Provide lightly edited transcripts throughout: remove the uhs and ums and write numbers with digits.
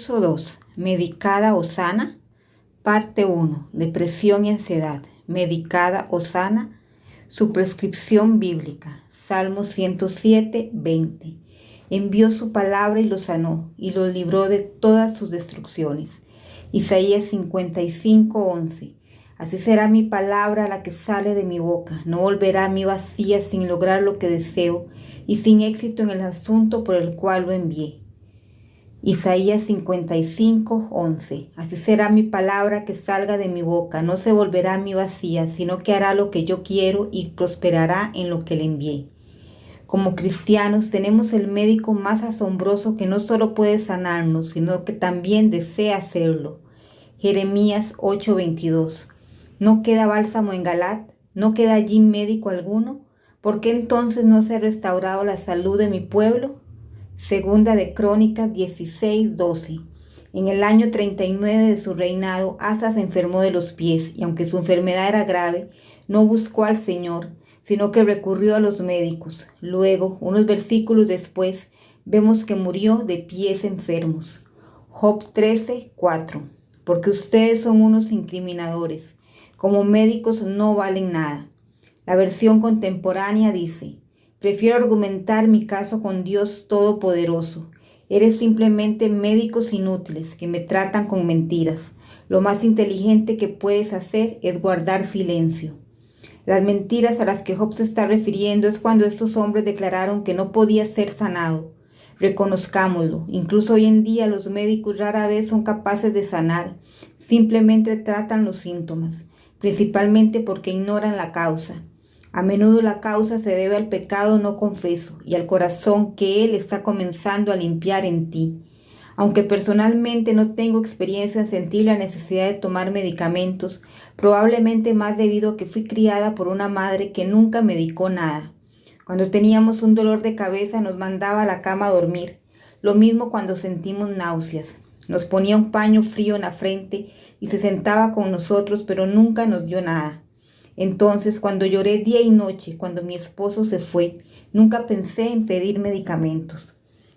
Curso 2. Medicada o sana. Parte 1. Depresión y ansiedad. Medicada o sana. Su prescripción bíblica. Salmo 107, 20. Envió su palabra y los sanó, y los libró de todas sus destrucciones. Isaías 55, 11. Así será mi palabra la que sale de mi boca. No volverá a mí vacía sin lograr lo que deseo y sin éxito en el asunto por el cual lo envié. Isaías 55, 11. Así será mi palabra que salga de mi boca. No se volverá a mí vacía, sino que hará lo que yo quiero y prosperará en lo que le envié. Como cristianos tenemos el médico más asombroso que no solo puede sanarnos, sino que también desea hacerlo. Jeremías 8:22. ¿No queda bálsamo en Galat? ¿No queda allí médico alguno? ¿Por qué entonces no se ha restaurado la salud de mi pueblo? Segunda de Crónicas 16:12. En el año 39 de su reinado, Asa se enfermó de los pies, y aunque su enfermedad era grave, no buscó al Señor, sino que recurrió a los médicos. Luego, unos versículos después, vemos que murió de pies enfermos. Job 13:4. Porque ustedes son unos incriminadores. Como médicos no valen nada. La versión contemporánea dice: prefiero argumentar mi caso con Dios Todopoderoso. Eres simplemente médicos inútiles que me tratan con mentiras. Lo más inteligente que puedes hacer es guardar silencio. Las mentiras a las que Job se está refiriendo es cuando estos hombres declararon que no podía ser sanado. Reconozcámoslo, incluso hoy en día los médicos rara vez son capaces de sanar, simplemente tratan los síntomas, principalmente porque ignoran la causa. A menudo la causa se debe al pecado no confeso y al corazón que Él está comenzando a limpiar en ti. Aunque personalmente no tengo experiencia en sentir la necesidad de tomar medicamentos, probablemente más debido a que fui criada por una madre que nunca medicó nada. Cuando teníamos un dolor de cabeza nos mandaba a la cama a dormir. Lo mismo cuando sentimos náuseas. Nos ponía un paño frío en la frente y se sentaba con nosotros, pero nunca nos dio nada. Entonces, cuando lloré día y noche, cuando mi esposo se fue, nunca pensé en pedir medicamentos.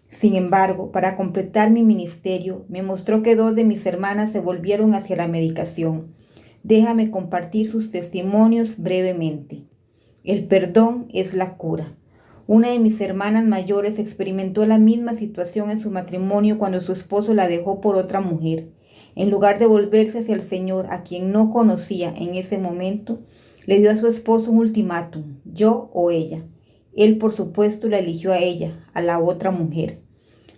Sin embargo, para completar mi ministerio, me mostró que 2 de mis hermanas se volvieron hacia la medicación. Déjame compartir sus testimonios brevemente. El perdón es la cura. Una de mis hermanas mayores experimentó la misma situación en su matrimonio cuando su esposo la dejó por otra mujer. En lugar de volverse hacia el Señor, a quien no conocía en ese momento, le dio a su esposo un ultimátum: yo o ella. Él, por supuesto, la eligió a ella, a la otra mujer.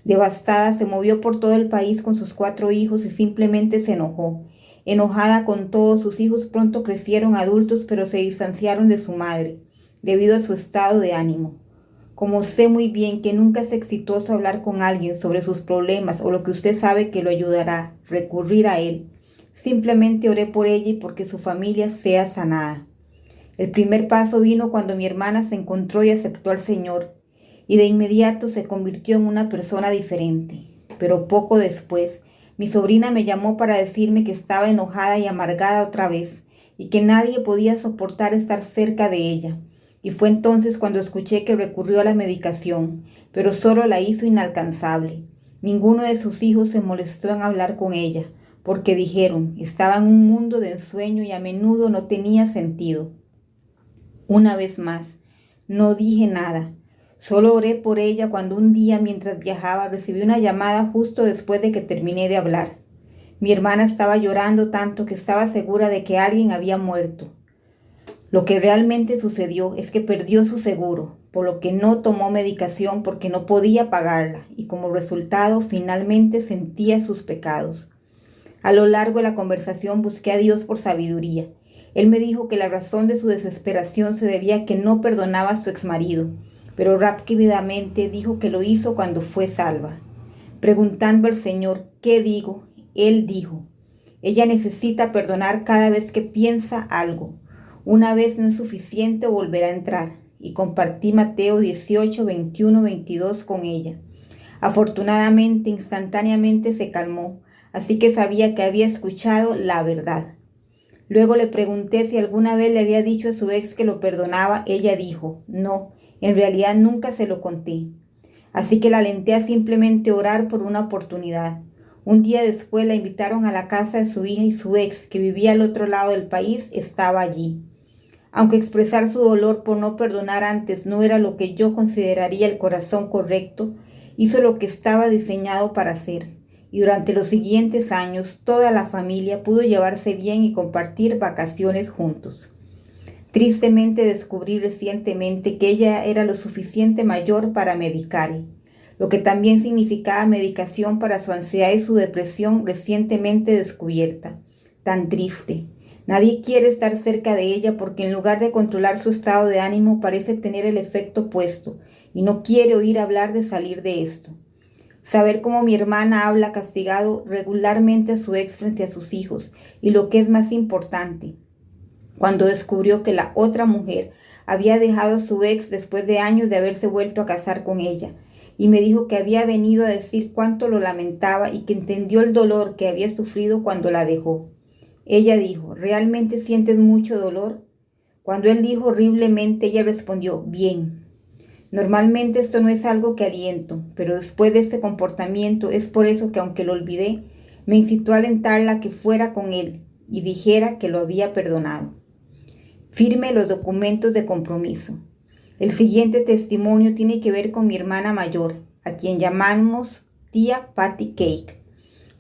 Devastada, se movió por todo el país con sus 4 hijos y simplemente se enojó. Enojada con todos, sus hijos pronto crecieron adultos, pero se distanciaron de su madre, debido a su estado de ánimo. Como sé muy bien que nunca es exitoso hablar con alguien sobre sus problemas o lo que usted sabe que lo ayudará, recurrir a él, simplemente oré por ella y porque su familia sea sanada. El primer paso vino cuando mi hermana se encontró y aceptó al Señor, y de inmediato se convirtió en una persona diferente. Pero poco después, mi sobrina me llamó para decirme que estaba enojada y amargada otra vez, y que nadie podía soportar estar cerca de ella. Y fue entonces cuando escuché que recurrió a la medicación, pero solo la hizo inalcanzable. Ninguno de sus hijos se molestó en hablar con ella, porque dijeron, estaba en un mundo de ensueño y a menudo no tenía sentido. Una vez más, no dije nada. Solo oré por ella cuando un día, mientras viajaba, recibí una llamada justo después de que terminé de hablar. Mi hermana estaba llorando tanto que estaba segura de que alguien había muerto. Lo que realmente sucedió es que perdió su seguro, por lo que no tomó medicación porque no podía pagarla, y como resultado finalmente sentía sus pecados. A lo largo de la conversación busqué a Dios por sabiduría. Él me dijo que la razón de su desesperación se debía a que no perdonaba a su exmarido, pero rápidamente dijo que lo hizo cuando fue salva. Preguntando al Señor, ¿qué digo? Él dijo, ella necesita perdonar cada vez que piensa algo. Una vez no es suficiente o volverá a entrar. Y compartí Mateo 18, 21, 22 con ella. Afortunadamente, instantáneamente se calmó, así que sabía que había escuchado la verdad. Luego le pregunté si alguna vez le había dicho a su ex que lo perdonaba. Ella dijo, no, en realidad nunca se lo conté. Así que la alenté a simplemente orar por una oportunidad. Un día después la invitaron a la casa de su hija y su ex, que vivía al otro lado del país, estaba allí. Aunque expresar su dolor por no perdonar antes no era lo que yo consideraría el corazón correcto, hizo lo que estaba diseñado para hacer. Y durante los siguientes años, toda la familia pudo llevarse bien y compartir vacaciones juntos. Tristemente descubrí recientemente que ella era lo suficiente mayor para Medicare, lo que también significaba medicación para su ansiedad y su depresión recientemente descubierta. Tan triste. Nadie quiere estar cerca de ella porque en lugar de controlar su estado de ánimo parece tener el efecto opuesto y no quiere oír hablar de salir de esto. Saber cómo mi hermana habla castigado regularmente a su ex frente a sus hijos y lo que es más importante, cuando descubrió que la otra mujer había dejado a su ex después de años de haberse vuelto a casar con ella, y me dijo que había venido a decir cuánto lo lamentaba y que entendió el dolor que había sufrido cuando la dejó. Ella dijo, ¿realmente sientes mucho dolor? Cuando él dijo horriblemente, ella respondió, bien. Normalmente esto no es algo que aliento, pero después de este comportamiento es por eso que aunque lo olvidé, me incitó a alentarla a que fuera con él y dijera que lo había perdonado. Firme los documentos de compromiso. El siguiente testimonio tiene que ver con mi hermana mayor, a quien llamamos tía Patty Cake,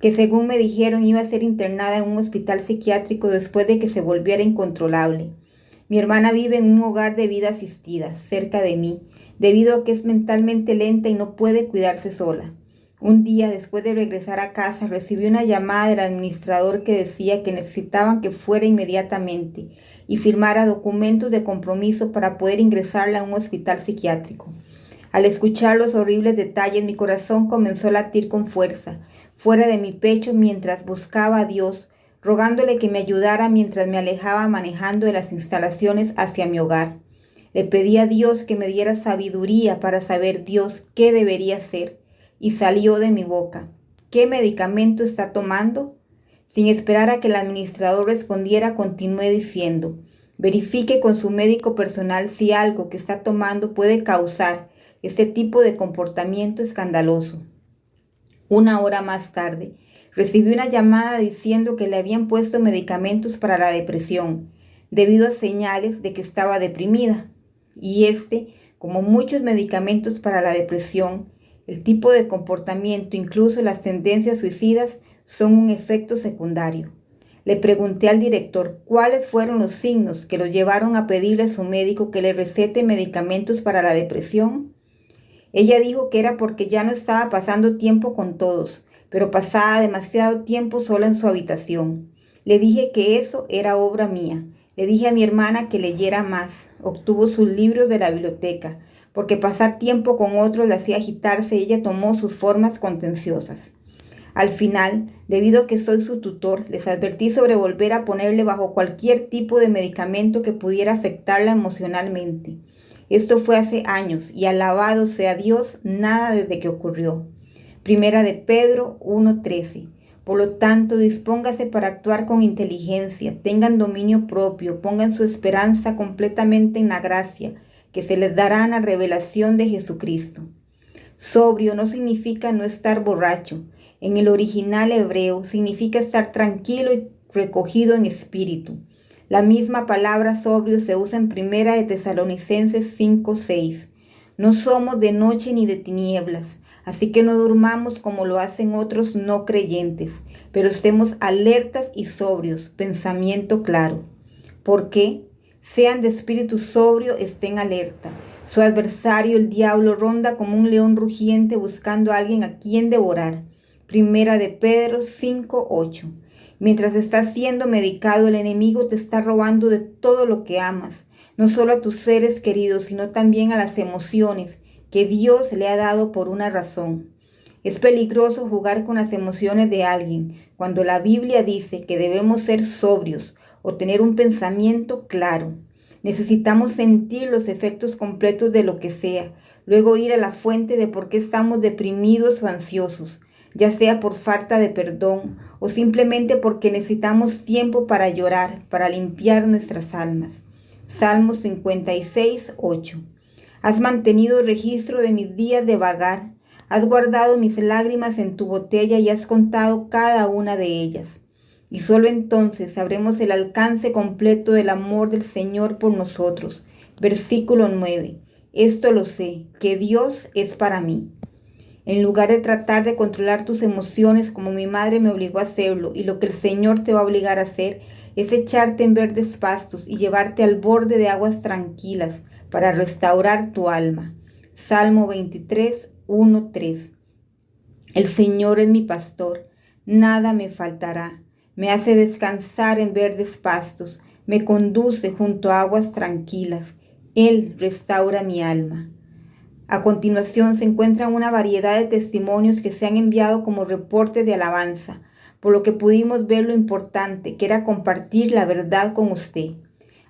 que según me dijeron iba a ser internada en un hospital psiquiátrico después de que se volviera incontrolable. Mi hermana vive en un hogar de vida asistida, cerca de mí, debido a que es mentalmente lenta y no puede cuidarse sola. Un día, después de regresar a casa, recibí una llamada del administrador que decía que necesitaban que fuera inmediatamente y firmara documentos de compromiso para poder ingresarla a un hospital psiquiátrico. Al escuchar los horribles detalles, mi corazón comenzó a latir con fuerza, fuera de mi pecho mientras buscaba a Dios, rogándole que me ayudara mientras me alejaba manejando de las instalaciones hacia mi hogar. Le pedí a Dios que me diera sabiduría para saber Dios qué debería hacer, y salió de mi boca, ¿qué medicamento está tomando? Sin esperar a que el administrador respondiera, continué diciendo, verifique con su médico personal si algo que está tomando puede causar este tipo de comportamiento escandaloso. Una hora más tarde, recibí una llamada diciendo que le habían puesto medicamentos para la depresión, debido a señales de que estaba deprimida. Y como muchos medicamentos para la depresión, el tipo de comportamiento, incluso las tendencias suicidas, son un efecto secundario. Le pregunté al director cuáles fueron los signos que lo llevaron a pedirle a su médico que le recete medicamentos para la depresión. Ella dijo que era porque ya no estaba pasando tiempo con todos, pero pasaba demasiado tiempo sola en su habitación. Le dije que eso era obra mía. Le dije a mi hermana que leyera más. Obtuvo sus libros de la biblioteca, porque pasar tiempo con otros la hacía agitarse y ella tomó sus formas contenciosas. Al final, debido a que soy su tutor, les advertí sobre volver a ponerle bajo cualquier tipo de medicamento que pudiera afectarla emocionalmente. Esto fue hace años y alabado sea Dios, nada desde que ocurrió. Primera de Pedro 1:13. Por lo tanto, dispóngase para actuar con inteligencia, tengan dominio propio, pongan su esperanza completamente en la gracia que se les dará en la revelación de Jesucristo. Sobrio no significa no estar borracho. En el original hebreo significa estar tranquilo y recogido en espíritu. La misma palabra sobrio se usa en Primera de Tesalonicenses 5:6. No somos de noche ni de tinieblas, así que no durmamos como lo hacen otros no creyentes, pero estemos alertas y sobrios, pensamiento claro. ¿Por qué? Sean de espíritu sobrio, estén alerta. Su adversario, el diablo, ronda como un león rugiente buscando a alguien a quien devorar. Primera de Pedro 5:8. Mientras estás siendo medicado, el enemigo te está robando de todo lo que amas, no solo a tus seres queridos, sino también a las emociones que Dios le ha dado por una razón. Es peligroso jugar con las emociones de alguien, cuando la Biblia dice que debemos ser sobrios o tener un pensamiento claro. Necesitamos sentir los efectos completos de lo que sea, luego ir a la fuente de por qué estamos deprimidos o ansiosos, ya sea por falta de perdón o simplemente porque necesitamos tiempo para llorar, para limpiar nuestras almas. Salmo 56:8. Has mantenido registro de mis días de vagar, Has guardado mis lágrimas en tu botella y has contado cada una de ellas. Y solo entonces sabremos el alcance completo del amor del Señor por nosotros. Versículo 9. Esto lo sé, que Dios es para mí. En lugar de tratar de controlar tus emociones como mi madre me obligó a hacerlo, y lo que el Señor te va a obligar a hacer es echarte en verdes pastos y llevarte al borde de aguas tranquilas para restaurar tu alma. Salmo 23, 1, 3. El Señor es mi pastor, nada me faltará. Me hace descansar en verdes pastos, me conduce junto a aguas tranquilas. Él restaura mi alma. A continuación se encuentran una variedad de testimonios que se han enviado como reportes de alabanza, por lo que pudimos ver lo importante que era compartir la verdad con usted.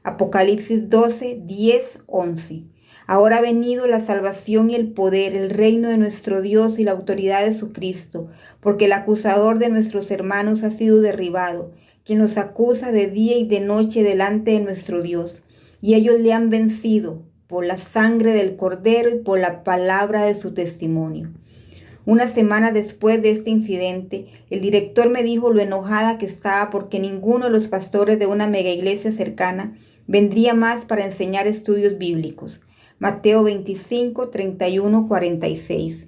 Apocalipsis 12, 10, 11. Ahora ha venido la salvación y el poder, el reino de nuestro Dios y la autoridad de su Cristo, porque el acusador de nuestros hermanos ha sido derribado, quien los acusa de día y de noche delante de nuestro Dios, y ellos le han vencido por la sangre del Cordero y por la palabra de su testimonio. Una semana después de este incidente, el director me dijo lo enojada que estaba porque ninguno de los pastores de una mega iglesia cercana vendría más para enseñar estudios bíblicos. Mateo 25, 31, 46.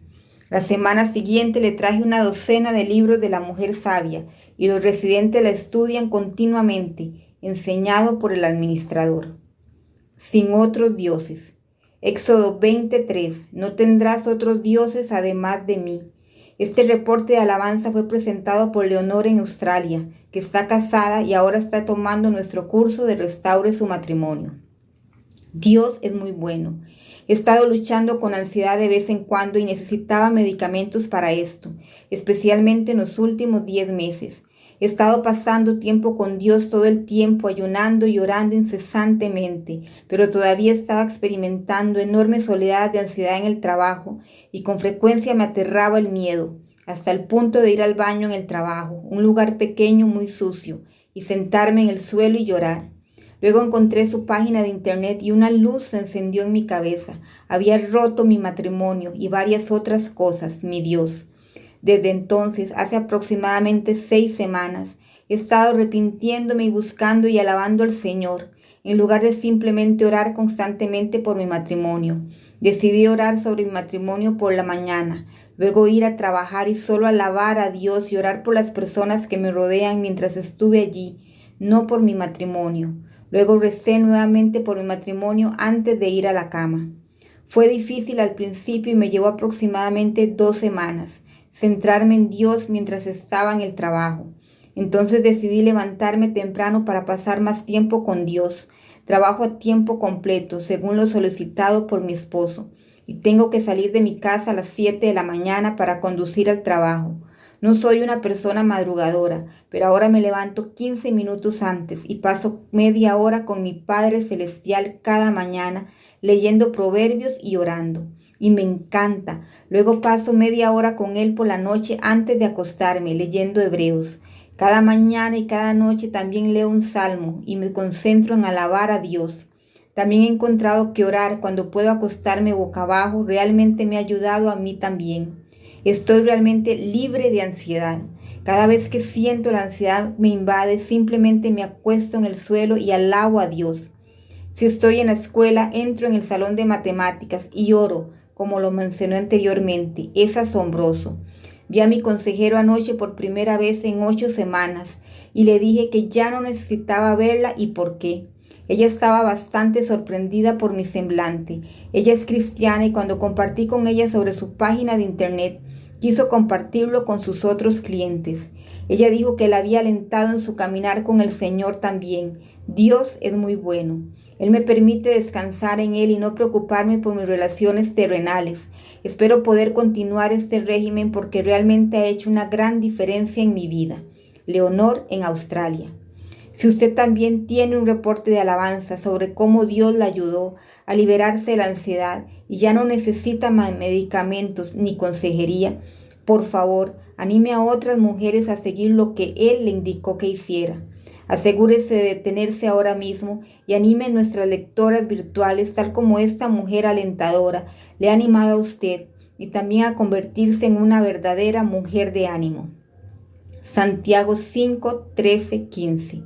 La semana siguiente le traje una docena de libros de la mujer sabia y los residentes la estudian continuamente, enseñado por el administrador. Sin otros dioses. Éxodo 23. No tendrás otros dioses además de mí. Este reporte de alabanza fue presentado por Leonor en Australia, que está casada y ahora está tomando nuestro curso de Restaure su matrimonio. Dios es muy bueno. He estado luchando con ansiedad de vez en cuando y necesitaba medicamentos para esto, especialmente en los últimos 10 meses. He estado pasando tiempo con Dios todo el tiempo, ayunando y orando incesantemente, pero todavía estaba experimentando enorme soledad de ansiedad en el trabajo y con frecuencia me aterraba el miedo, hasta el punto de ir al baño en el trabajo, un lugar pequeño muy sucio, y sentarme en el suelo y llorar. Luego encontré su página de internet y una luz se encendió en mi cabeza. Había roto mi matrimonio y varias otras cosas, mi Dios. Desde entonces, hace aproximadamente 6 semanas, he estado arrepintiéndome y buscando y alabando al Señor, en lugar de simplemente orar constantemente por mi matrimonio. Decidí orar sobre mi matrimonio por la mañana, luego ir a trabajar y solo alabar a Dios y orar por las personas que me rodean mientras estuve allí, no por mi matrimonio. Luego recé nuevamente por mi matrimonio antes de ir a la cama. Fue difícil al principio y me llevó aproximadamente 2 semanas. Centrarme en Dios mientras estaba en el trabajo. Entonces decidí levantarme temprano para pasar más tiempo con Dios. Trabajo a tiempo completo, según lo solicitado por mi esposo, y tengo que salir de mi casa a las 7 de la mañana para conducir al trabajo. No soy una persona madrugadora, pero ahora me levanto 15 minutos antes y paso media hora con mi Padre Celestial cada mañana, leyendo proverbios y orando. Y me encanta. Luego paso media hora con Él por la noche antes de acostarme, leyendo Hebreos. Cada mañana y cada noche también leo un salmo y me concentro en alabar a Dios. También he encontrado que orar cuando puedo acostarme boca abajo realmente me ha ayudado a mí también. Estoy realmente libre de ansiedad. Cada vez que siento la ansiedad me invade, simplemente me acuesto en el suelo y alabo a Dios. Si estoy en la escuela, entro en el salón de matemáticas y oro, como lo mencioné anteriormente. Es asombroso. Vi a mi consejero anoche por primera vez en 8 semanas y le dije que ya no necesitaba verla y por qué. Ella estaba bastante sorprendida por mi semblante. Ella es cristiana y cuando compartí con ella sobre su página de internet, quiso compartirlo con sus otros clientes. Ella dijo que la había alentado en su caminar con el Señor también. Dios es muy bueno. Él me permite descansar en Él y no preocuparme por mis relaciones terrenales. Espero poder continuar este régimen porque realmente ha hecho una gran diferencia en mi vida. Leonor en Australia. Si usted también tiene un reporte de alabanza sobre cómo Dios la ayudó a liberarse de la ansiedad y ya no necesita más medicamentos ni consejería, por favor, anime a otras mujeres a seguir lo que Él le indicó que hiciera. Asegúrese de detenerse ahora mismo y anime a nuestras lectoras virtuales, tal como esta mujer alentadora le ha animado a usted, y también a convertirse en una verdadera mujer de ánimo. Santiago 5, 13, 15.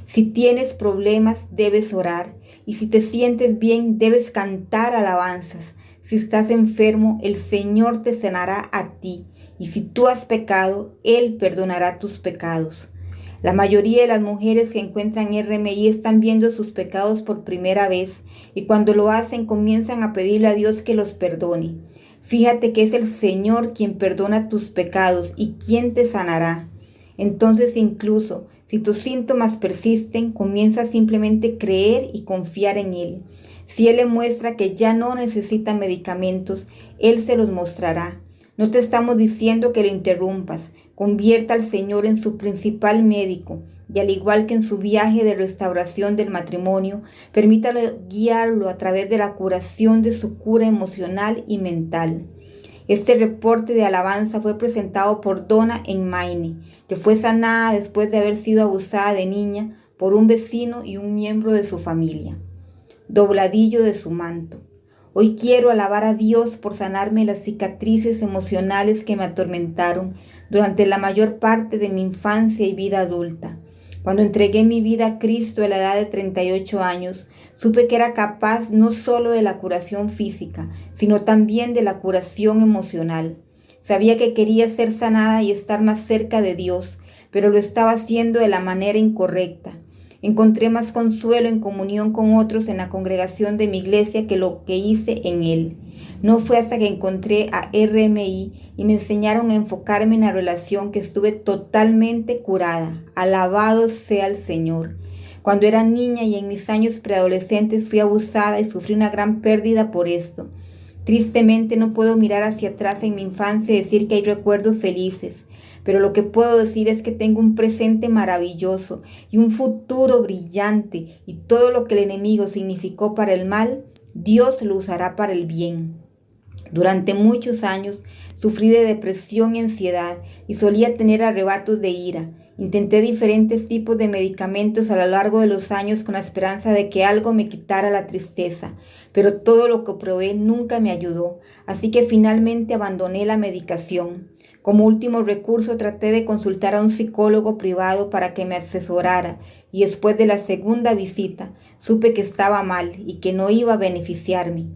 Si tienes problemas, debes orar, y si te sientes bien, debes cantar alabanzas. Si estás enfermo, el Señor te sanará a ti, y si tú has pecado, Él perdonará tus pecados. La mayoría de las mujeres que encuentran RMI están viendo sus pecados por primera vez, y cuando lo hacen comienzan a pedirle a Dios que los perdone. Fíjate que es el Señor quien perdona tus pecados y quien te sanará. Entonces, incluso si tus síntomas persisten, comienza simplemente a creer y confiar en Él. Si Él le muestra que ya no necesita medicamentos, Él se los mostrará. No te estamos diciendo que lo interrumpas. Convierta al Señor en su principal médico y al igual que en su viaje de restauración del matrimonio, permítalo guiarlo a través de la curación de su cura emocional y mental. Este reporte de alabanza fue presentado por Donna en Maine, que fue sanada después de haber sido abusada de niña por un vecino y un miembro de su familia. Dobladillo de su manto. Hoy quiero alabar a Dios por sanarme las cicatrices emocionales que me atormentaron durante la mayor parte de mi infancia y vida adulta. Cuando entregué mi vida a Cristo a la edad de 38 años, supe que era capaz no solo de la curación física, sino también de la curación emocional. Sabía que quería ser sanada y estar más cerca de Dios, pero lo estaba haciendo de la manera incorrecta. Encontré más consuelo en comunión con otros en la congregación de mi iglesia que lo que hice en Él. No fue hasta que encontré a RMI y me enseñaron a enfocarme en la relación que estuve totalmente curada. Alabado sea el Señor. Cuando era niña y en mis años preadolescentes fui abusada y sufrí una gran pérdida por esto. Tristemente no puedo mirar hacia atrás en mi infancia y decir que hay recuerdos felices, pero lo que puedo decir es que tengo un presente maravilloso y un futuro brillante, y todo lo que el enemigo significó para el mal, Dios lo usará para el bien. Durante muchos años sufrí de depresión y ansiedad y solía tener arrebatos de ira. Intenté diferentes tipos de medicamentos a lo largo de los años con la esperanza de que algo me quitara la tristeza, pero todo lo que probé nunca me ayudó, así que finalmente abandoné la medicación. Como último recurso traté de consultar a un psicólogo privado para que me asesorara, y después de la segunda visita supe que estaba mal y que no iba a beneficiarme.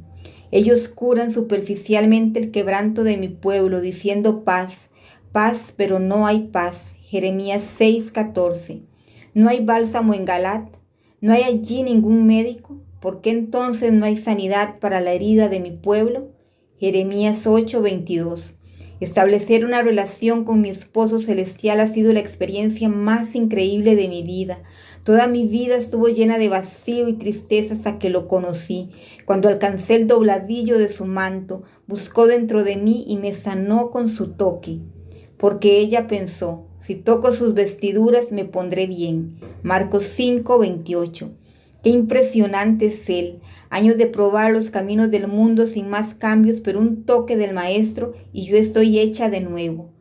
Ellos curan superficialmente el quebranto de mi pueblo, diciendo paz, paz, pero no hay paz. Jeremías 6:14. ¿No hay bálsamo en Galat? ¿No hay allí ningún médico? ¿Por qué entonces no hay sanidad para la herida de mi pueblo? Jeremías 8:22. Establecer una relación con mi esposo celestial ha sido la experiencia más increíble de mi vida. Toda mi vida estuvo llena de vacío y tristeza hasta que lo conocí. Cuando alcancé el dobladillo de su manto, buscó dentro de mí y me sanó con su toque. Porque ella pensó, si toco sus vestiduras me pondré bien. Marcos 5:28. Qué impresionante es Él. Años de probar los caminos del mundo sin más cambios, pero un toque del Maestro y yo estoy hecha de nuevo.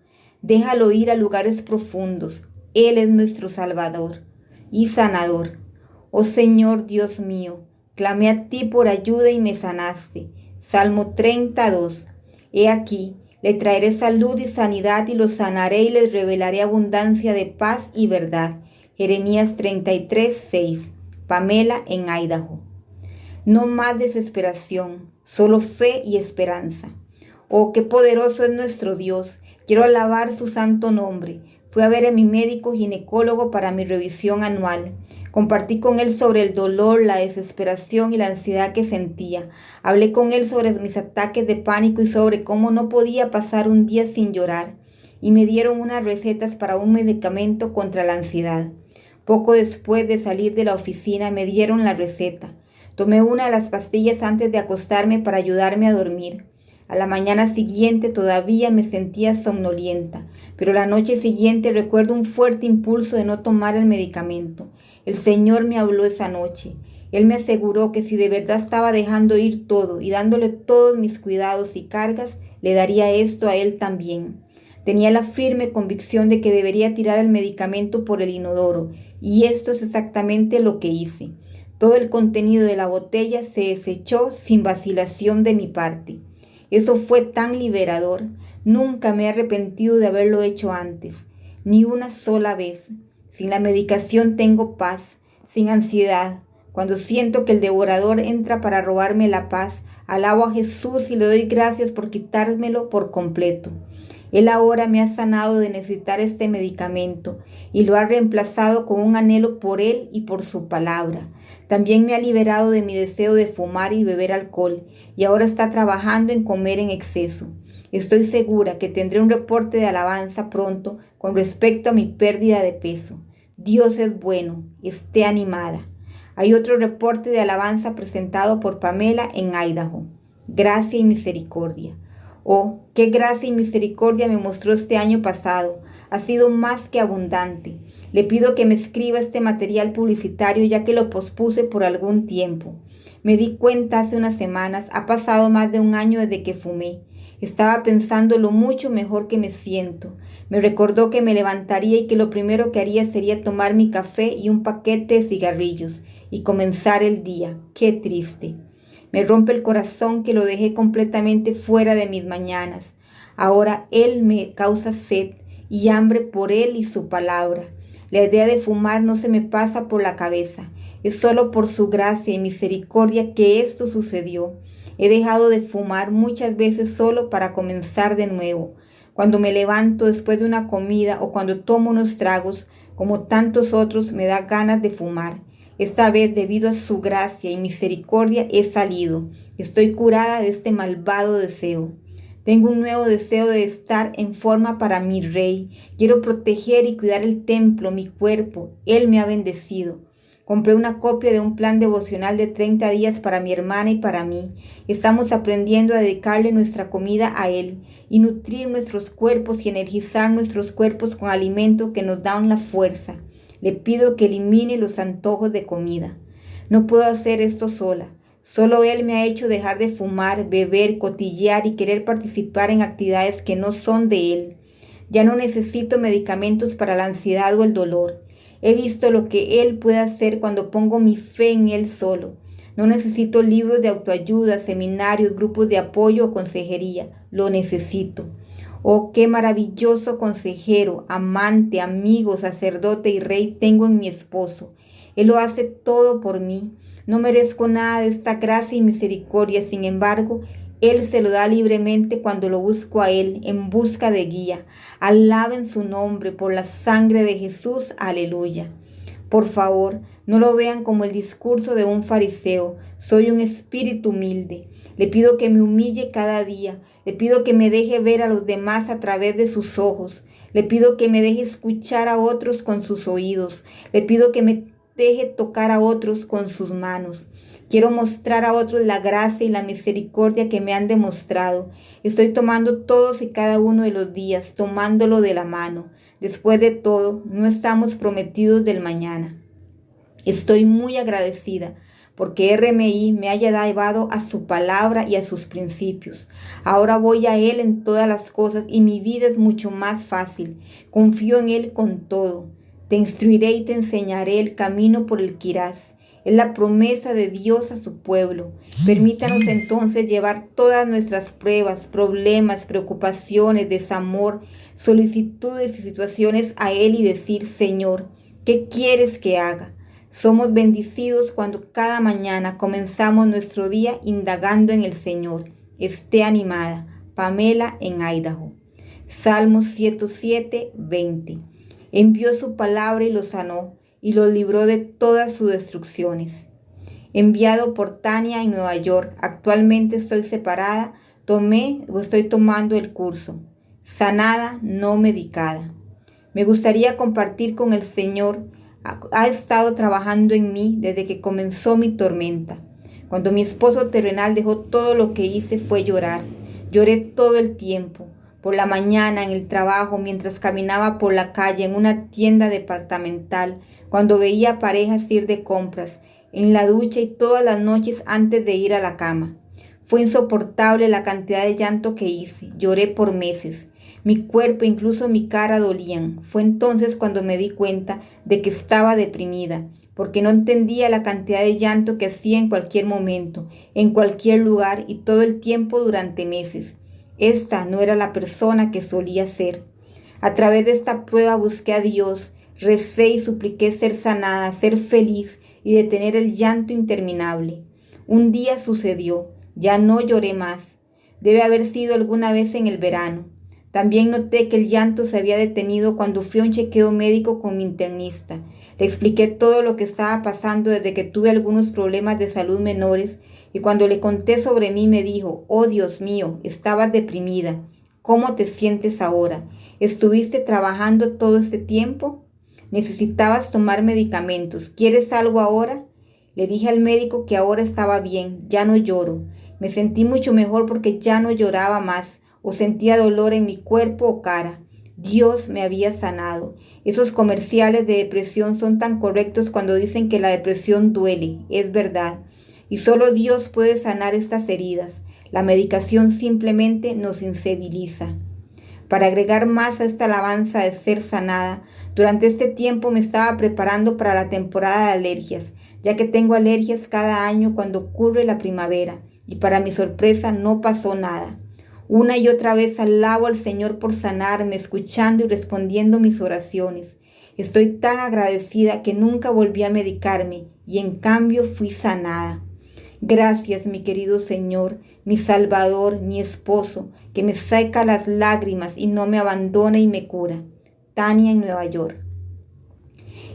Déjalo ir a lugares profundos. Él es nuestro Salvador y sanador. Oh Señor Dios mío, clamé a ti por ayuda y me sanaste. Salmo 32. He aquí, le traeré salud y sanidad y los sanaré y les revelaré abundancia de paz y verdad. Jeremías 33:6. Pamela en Idaho. No más desesperación, solo fe y esperanza. Oh, qué poderoso es nuestro Dios. Quiero alabar su santo nombre. Fui a ver a mi médico ginecólogo para mi revisión anual. Compartí con él sobre el dolor, la desesperación y la ansiedad que sentía. Hablé con él sobre mis ataques de pánico y sobre cómo no podía pasar un día sin llorar. Y me dieron unas recetas para un medicamento contra la ansiedad. Poco después de salir de la oficina me dieron la receta. Tomé una de las pastillas antes de acostarme para ayudarme a dormir. A la mañana siguiente todavía me sentía somnolienta, pero la noche siguiente recuerdo un fuerte impulso de no tomar el medicamento. El Señor me habló esa noche. Él me aseguró que si de verdad estaba dejando ir todo y dándole todos mis cuidados y cargas, le daría esto a Él también. Tenía la firme convicción de que debería tirar el medicamento por el inodoro, y esto es exactamente lo que hice. Todo el contenido de la botella se desechó sin vacilación de mi parte. Eso fue tan liberador. Nunca me he arrepentido de haberlo hecho antes, ni una sola vez. Sin la medicación tengo paz, sin ansiedad. Cuando siento que el devorador entra para robarme la paz, alabo a Jesús y le doy gracias por quitármelo por completo. Él ahora me ha sanado de necesitar este medicamento y lo ha reemplazado con un anhelo por Él y por su palabra. También me ha liberado de mi deseo de fumar y beber alcohol y ahora está trabajando en comer en exceso. Estoy segura que tendré un reporte de alabanza pronto con respecto a mi pérdida de peso. Dios es bueno, esté animada. Hay otro reporte de alabanza presentado por Pamela en Idaho. Gracia y misericordia. Oh, qué gracia y misericordia me mostró este año pasado. Ha sido más que abundante. Le pido que me escriba este material publicitario ya que lo pospuse por algún tiempo. Me di cuenta hace unas semanas, ha pasado más de un año desde que fumé. Estaba pensando lo mucho mejor que me siento. Me recordó que me levantaría y que lo primero que haría sería tomar mi café y un paquete de cigarrillos y comenzar el día. Qué triste. Me rompe el corazón que lo dejé completamente fuera de mis mañanas. Ahora Él me causa sed y hambre por Él y su palabra. La idea de fumar no se me pasa por la cabeza. Es solo por su gracia y misericordia que esto sucedió. He dejado de fumar muchas veces solo para comenzar de nuevo. Cuando me levanto después de una comida o cuando tomo unos tragos, como tantos otros, me da ganas de fumar. Esta vez, debido a su gracia y misericordia, he salido. Estoy curada de este malvado deseo. Tengo un nuevo deseo de estar en forma para mi Rey. Quiero proteger y cuidar el templo, mi cuerpo. Él me ha bendecido. Compré una copia de un plan devocional de 30 días para mi hermana y para mí. Estamos aprendiendo a dedicarle nuestra comida a Él y nutrir nuestros cuerpos y energizar nuestros cuerpos con alimentos que nos dan la fuerza. Le pido que elimine los antojos de comida. No puedo hacer esto sola. Solo Él me ha hecho dejar de fumar, beber, cotillear y querer participar en actividades que no son de Él. Ya no necesito medicamentos para la ansiedad o el dolor. He visto lo que Él puede hacer cuando pongo mi fe en Él solo. No necesito libros de autoayuda, seminarios, grupos de apoyo o consejería. Lo necesito. Oh, qué maravilloso consejero, amante, amigo, sacerdote y rey tengo en mi esposo. Él lo hace todo por mí. No merezco nada de esta gracia y misericordia. Sin embargo, Él se lo da libremente cuando lo busco a Él en busca de guía. Alaben su nombre por la sangre de Jesús. Aleluya. Por favor, no lo vean como el discurso de un fariseo. Soy un espíritu humilde. Le pido que me humille cada día. Le pido que me deje ver a los demás a través de sus ojos. Le pido que me deje escuchar a otros con sus oídos. Le pido que me deje tocar a otros con sus manos. Quiero mostrar a otros la gracia y la misericordia que me han demostrado. Estoy tomando todos y cada uno de los días, tomándolo de la mano. Después de todo, no estamos prometidos del mañana. Estoy muy agradecida porque RMI me haya llevado a su palabra y a sus principios. Ahora voy a Él en todas las cosas y mi vida es mucho más fácil. Confío en Él con todo. Te instruiré y te enseñaré el camino por el que irás. Es la promesa de Dios a su pueblo. Permítanos entonces llevar todas nuestras pruebas, problemas, preocupaciones, desamor, solicitudes y situaciones a Él y decir: Señor, ¿qué quieres que haga? Somos bendecidos cuando cada mañana comenzamos nuestro día indagando en el Señor. Esté animada. Pamela en Idaho. Salmos 107, 20. Envió su palabra y los sanó y los libró de todas sus destrucciones. Enviado por Tania en Nueva York. Actualmente estoy separada. Estoy tomando el curso. Sanada, no medicada. Me gustaría compartir con el Señor. Ha estado trabajando en mí desde que comenzó mi tormenta. Cuando mi esposo terrenal dejó, todo lo que hice fue llorar. Lloré todo el tiempo. Por la mañana, en el trabajo, mientras caminaba por la calle, en una tienda departamental, cuando veía a parejas ir de compras, en la ducha y todas las noches antes de ir a la cama. Fue insoportable la cantidad de llanto que hice. Lloré por meses. Mi cuerpo, incluso mi cara dolían. Fue entonces cuando me di cuenta de que estaba deprimida, porque no entendía la cantidad de llanto que hacía en cualquier momento, en cualquier lugar y todo el tiempo durante meses. Esta no era la persona que solía ser. A través de esta prueba busqué a Dios, recé y supliqué ser sanada, ser feliz y detener el llanto interminable. Un día sucedió, ya no lloré más. Debe haber sido alguna vez en el verano. También noté que el llanto se había detenido cuando fui a un chequeo médico con mi internista. Le expliqué todo lo que estaba pasando desde que tuve algunos problemas de salud menores y cuando le conté sobre mí me dijo: «Oh Dios mío, estabas deprimida. ¿Cómo te sientes ahora? ¿Estuviste trabajando todo este tiempo? Necesitabas tomar medicamentos. ¿Quieres algo ahora?». Le dije al médico que ahora estaba bien, ya no lloro. Me sentí mucho mejor porque ya no lloraba más o sentía dolor en mi cuerpo o cara. Dios me había sanado. Esos comerciales de depresión son tan correctos cuando dicen que la depresión duele, es verdad. Y solo Dios puede sanar estas heridas. La medicación simplemente nos insensibiliza. Para agregar más a esta alabanza de ser sanada, durante este tiempo me estaba preparando para la temporada de alergias, ya que tengo alergias cada año cuando ocurre la primavera, y para mi sorpresa no pasó nada. Una y otra vez alabo al Señor por sanarme, escuchando y respondiendo mis oraciones. Estoy tan agradecida que nunca volví a medicarme y en cambio fui sanada. Gracias, mi querido Señor, mi Salvador, mi esposo, que me seca las lágrimas y no me abandona y me cura. Tania, en Nueva York.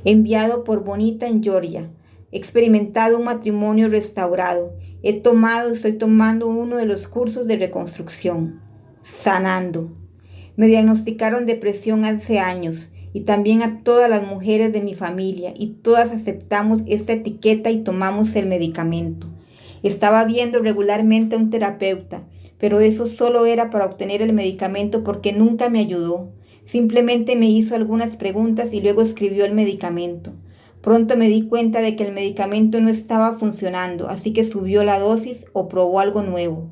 Enviado por Bonita, en Georgia. He experimentado un matrimonio restaurado. Estoy tomando uno de los cursos de reconstrucción. Sanando. Me diagnosticaron depresión hace años y también a todas las mujeres de mi familia y todas aceptamos esta etiqueta y tomamos el medicamento. Estaba viendo regularmente a un terapeuta, pero eso solo era para obtener el medicamento porque nunca me ayudó. Simplemente me hizo algunas preguntas y luego escribió el medicamento. Pronto me di cuenta de que el medicamento no estaba funcionando, así que subió la dosis o probó algo nuevo.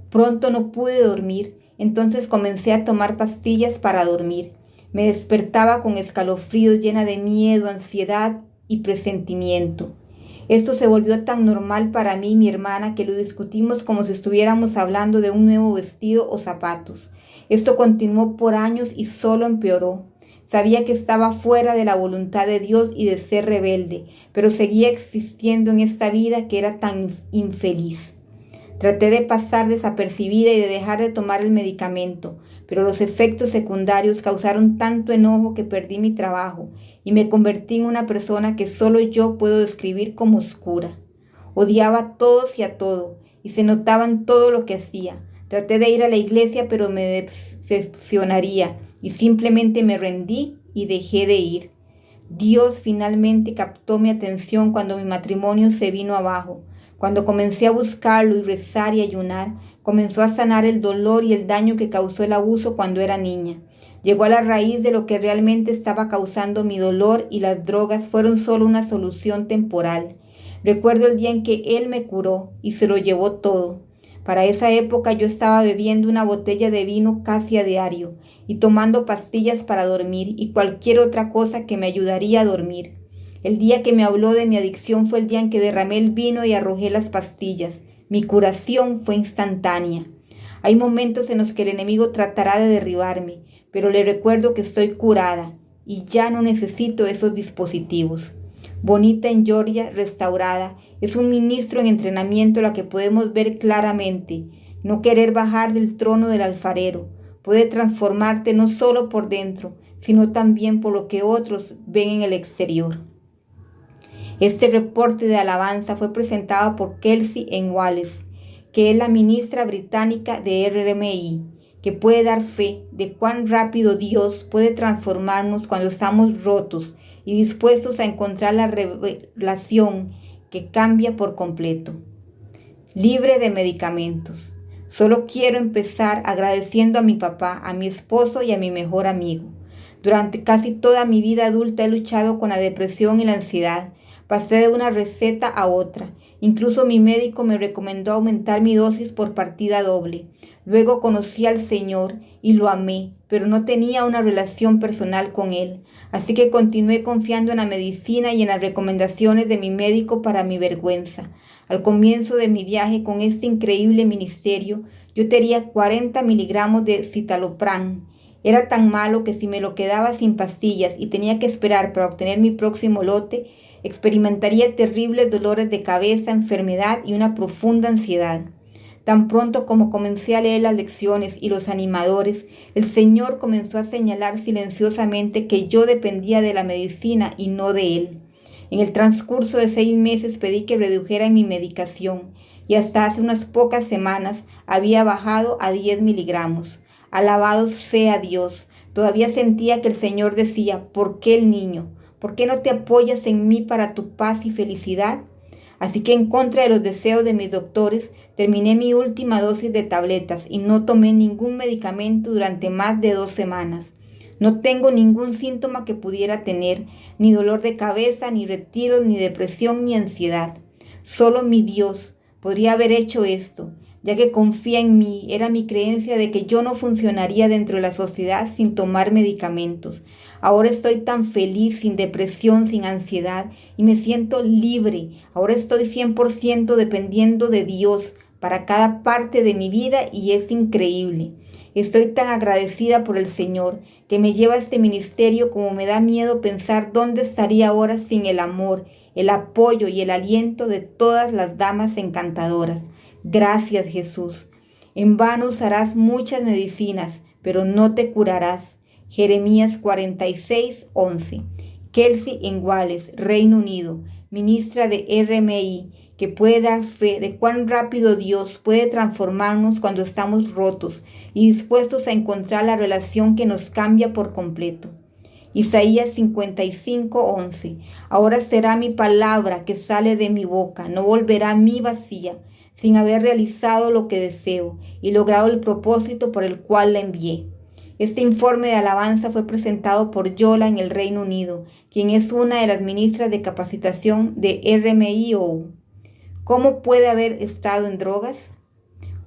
Pronto no pude dormir, entonces comencé a tomar pastillas para dormir. Me despertaba con escalofríos, llena de miedo, ansiedad y presentimiento. Esto se volvió tan normal para mí y mi hermana que lo discutimos como si estuviéramos hablando de un nuevo vestido o zapatos. Esto continuó por años y solo empeoró. Sabía que estaba fuera de la voluntad de Dios y de ser rebelde, pero seguía existiendo en esta vida que era tan infeliz. Traté de pasar desapercibida y de dejar de tomar el medicamento, pero los efectos secundarios causaron tanto enojo que perdí mi trabajo y me convertí en una persona que solo yo puedo describir como oscura. Odiaba a todos y a todo, y se notaba en todo lo que hacía. Traté de ir a la iglesia, pero me decepcionaría, y simplemente me rendí y dejé de ir. Dios finalmente captó mi atención cuando mi matrimonio se vino abajo. Cuando comencé a buscarlo y rezar y ayunar, comenzó a sanar el dolor y el daño que causó el abuso cuando era niña. Llegó a la raíz de lo que realmente estaba causando mi dolor y las drogas fueron solo una solución temporal. Recuerdo el día en que Él me curó y se lo llevó todo. Para esa época yo estaba bebiendo una botella de vino casi a diario y tomando pastillas para dormir y cualquier otra cosa que me ayudaría a dormir. El día que me habló de mi adicción fue el día en que derramé el vino y arrojé las pastillas. Mi curación fue instantánea. Hay momentos en los que el enemigo tratará de derribarme, pero le recuerdo que estoy curada y ya no necesito esos dispositivos. Bonita, en Georgia, restaurada, es un ministro en entrenamiento la que podemos ver claramente. No querer bajar del trono del alfarero puede transformarte no solo por dentro, sino también por lo que otros ven en el exterior. Este reporte de alabanza fue presentado por Kelsey en Wallace, que es la ministra británica de RMI, que puede dar fe de cuán rápido Dios puede transformarnos cuando estamos rotos y dispuestos a encontrar la revelación que cambia por completo. Libre de medicamentos. Solo quiero empezar agradeciendo a mi papá, a mi esposo y a mi mejor amigo. Durante casi toda mi vida adulta he luchado con la depresión y la ansiedad. Pasé de una receta a otra. Incluso mi médico me recomendó aumentar mi dosis por partida doble. Luego conocí al Señor y lo amé, pero no tenía una relación personal con Él. Así que continué confiando en la medicina y en las recomendaciones de mi médico para mi vergüenza. Al comienzo de mi viaje con este increíble ministerio, yo tenía 40 miligramos de citalopram. Era tan malo que si me lo quedaba sin pastillas y tenía que esperar para obtener mi próximo lote, experimentaría terribles dolores de cabeza, enfermedad y una profunda ansiedad. Tan pronto como comencé a leer las lecciones y los animadores, el Señor comenzó a señalar silenciosamente que yo dependía de la medicina y no de Él. En el transcurso de 6 meses pedí que redujeran mi medicación y hasta hace unas pocas semanas había bajado a 10 miligramos. Alabado sea Dios. Todavía sentía que el Señor decía, ¿por qué el niño? ¿Por qué no te apoyas en mí para tu paz y felicidad? Así que en contra de los deseos de mis doctores, terminé mi última dosis de tabletas y no tomé ningún medicamento durante más de 2 semanas. No tengo ningún síntoma que pudiera tener, ni dolor de cabeza, ni retiros, ni depresión, ni ansiedad. Solo mi Dios podría haber hecho esto, ya que confía en mí. Era mi creencia de que yo no funcionaría dentro de la sociedad sin tomar medicamentos. Ahora estoy tan feliz, sin depresión, sin ansiedad, y me siento libre. Ahora estoy 100% dependiendo de Dios para cada parte de mi vida y es increíble. Estoy tan agradecida por el Señor que me lleva a este ministerio como me da miedo pensar dónde estaría ahora sin el amor, el apoyo y el aliento de todas las damas encantadoras. Gracias, Jesús. En vano usarás muchas medicinas, pero no te curarás. Jeremías 46:11. Kelsey Engwales, Reino Unido, ministra de RMI, que puede dar fe de cuán rápido Dios puede transformarnos cuando estamos rotos y dispuestos a encontrar la relación que nos cambia por completo. Isaías 55:11. Ahora será mi palabra que sale de mi boca, no volverá a mí vacía, sin haber realizado lo que deseo y logrado el propósito por el cual la envié. Este informe de alabanza fue presentado por Yola en el Reino Unido, quien es una de las ministras de capacitación de RMIO. ¿Cómo puede haber estado en drogas?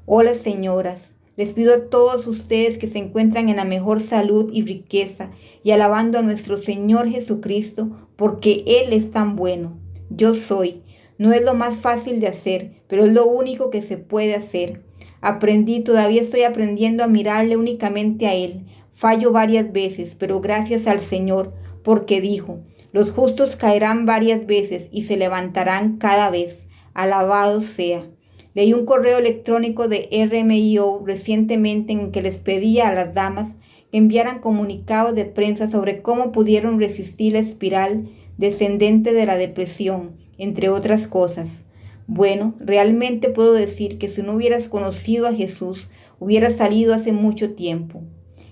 Hola, señoras. Les pido a todos ustedes que se encuentran en la mejor salud y riqueza y alabando a nuestro Señor Jesucristo porque Él es tan bueno. Yo soy. No es lo más fácil de hacer, pero es lo único que se puede hacer. Todavía estoy aprendiendo a mirarle únicamente a Él. Fallo varias veces, pero gracias al Señor, porque dijo, los justos caerán varias veces y se levantarán cada vez. Alabado sea. Leí un correo electrónico de RMIO recientemente en que les pedía a las damas que enviaran comunicados de prensa sobre cómo pudieron resistir la espiral descendente de la depresión, entre otras cosas. Bueno, realmente puedo decir que si no hubieras conocido a Jesús, hubieras salido hace mucho tiempo.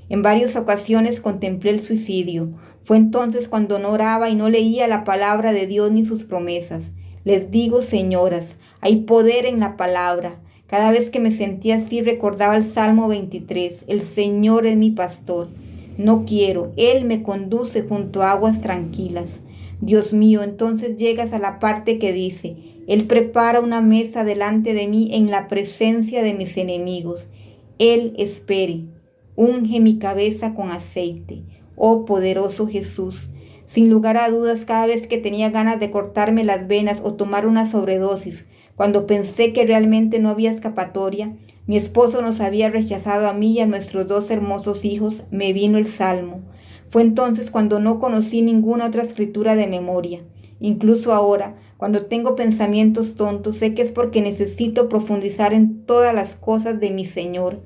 En varias ocasiones contemplé el suicidio. Fue entonces cuando no oraba y no leía la palabra de Dios ni sus promesas. Les digo, señoras, hay poder en la palabra. Cada vez que me sentía así recordaba el Salmo 23. El Señor es mi pastor. No quiero. Él me conduce junto a aguas tranquilas. Dios mío, entonces llegas a la parte que dice, Él prepara una mesa delante de mí en la presencia de mis enemigos. Él espere. Unge mi cabeza con aceite. Oh poderoso Jesús. Sin lugar a dudas, cada vez que tenía ganas de cortarme las venas o tomar una sobredosis, cuando pensé que realmente no había escapatoria, mi esposo nos había rechazado a mí y a nuestros 2 hermosos hijos, me vino el Salmo. Fue entonces cuando no conocí ninguna otra escritura de memoria. Incluso ahora, cuando tengo pensamientos tontos, sé que es porque necesito profundizar en todas las cosas de mi Señor.